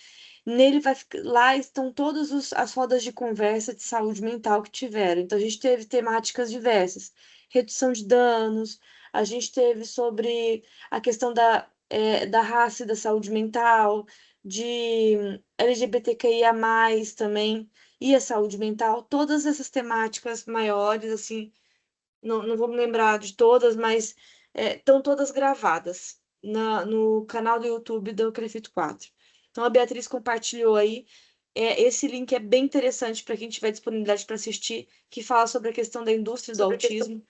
Lá estão todas as rodas de conversa de saúde mental que tiveram. Então, a gente teve temáticas diversas: redução de danos, a gente teve sobre a questão da raça e da saúde mental, de LGBTQIA+, também, e a saúde mental, todas essas temáticas maiores, assim, não vou me lembrar de todas, mas estão todas gravadas no canal do YouTube do Crefito 4. Então, a Beatriz compartilhou aí. Esse link é bem interessante para quem tiver disponibilidade para assistir, que fala sobre a questão da indústria do autismo.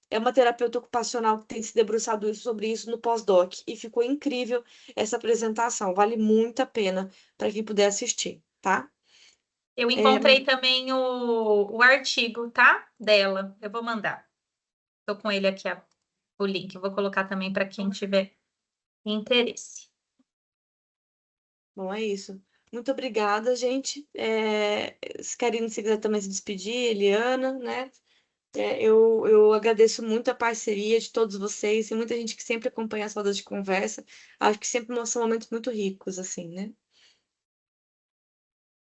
É uma terapeuta ocupacional que tem se debruçado sobre isso no pós-doc. E ficou incrível essa apresentação. Vale muito a pena para quem puder assistir, tá? Eu encontrei também o artigo, tá? Dela. Eu vou mandar. Estou com ele aqui, o link. Eu vou colocar também para quem tiver interesse. Bom, é isso. Muito obrigada, gente. Se Karine, se quiser também se despedir, Eliana, né? Eu agradeço muito a parceria de todos vocês e muita gente que sempre acompanha as rodas de conversa. Acho que sempre são momentos muito ricos, assim, né?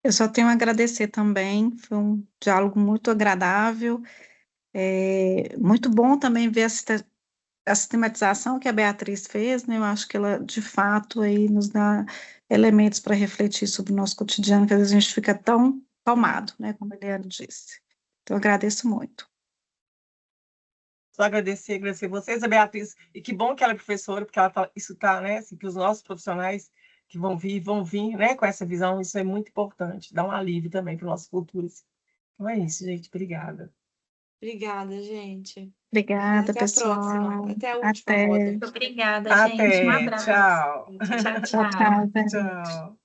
Eu só tenho a agradecer também, foi um diálogo muito agradável, muito bom também ver a sistematização que a Beatriz fez, né? Eu acho que ela, de fato, aí nos dá elementos para refletir sobre o nosso cotidiano, que às vezes a gente fica tão tomado, né? Como a Eliana disse. Então, eu agradeço muito. Só agradecer vocês, a Beatriz, e que bom que ela é professora, porque isso está, né, assim, que os nossos profissionais que vão vir, né, com essa visão, isso é muito importante, dá um alívio também para o nosso futuro. Então é isso, gente, obrigada. Obrigada, gente. Obrigada, Até pessoal. a próxima. Até a última Até. roda. Muito obrigada, gente. Um abraço. Tchau. Tchau, Tchau, tchau. tchau. Tchau.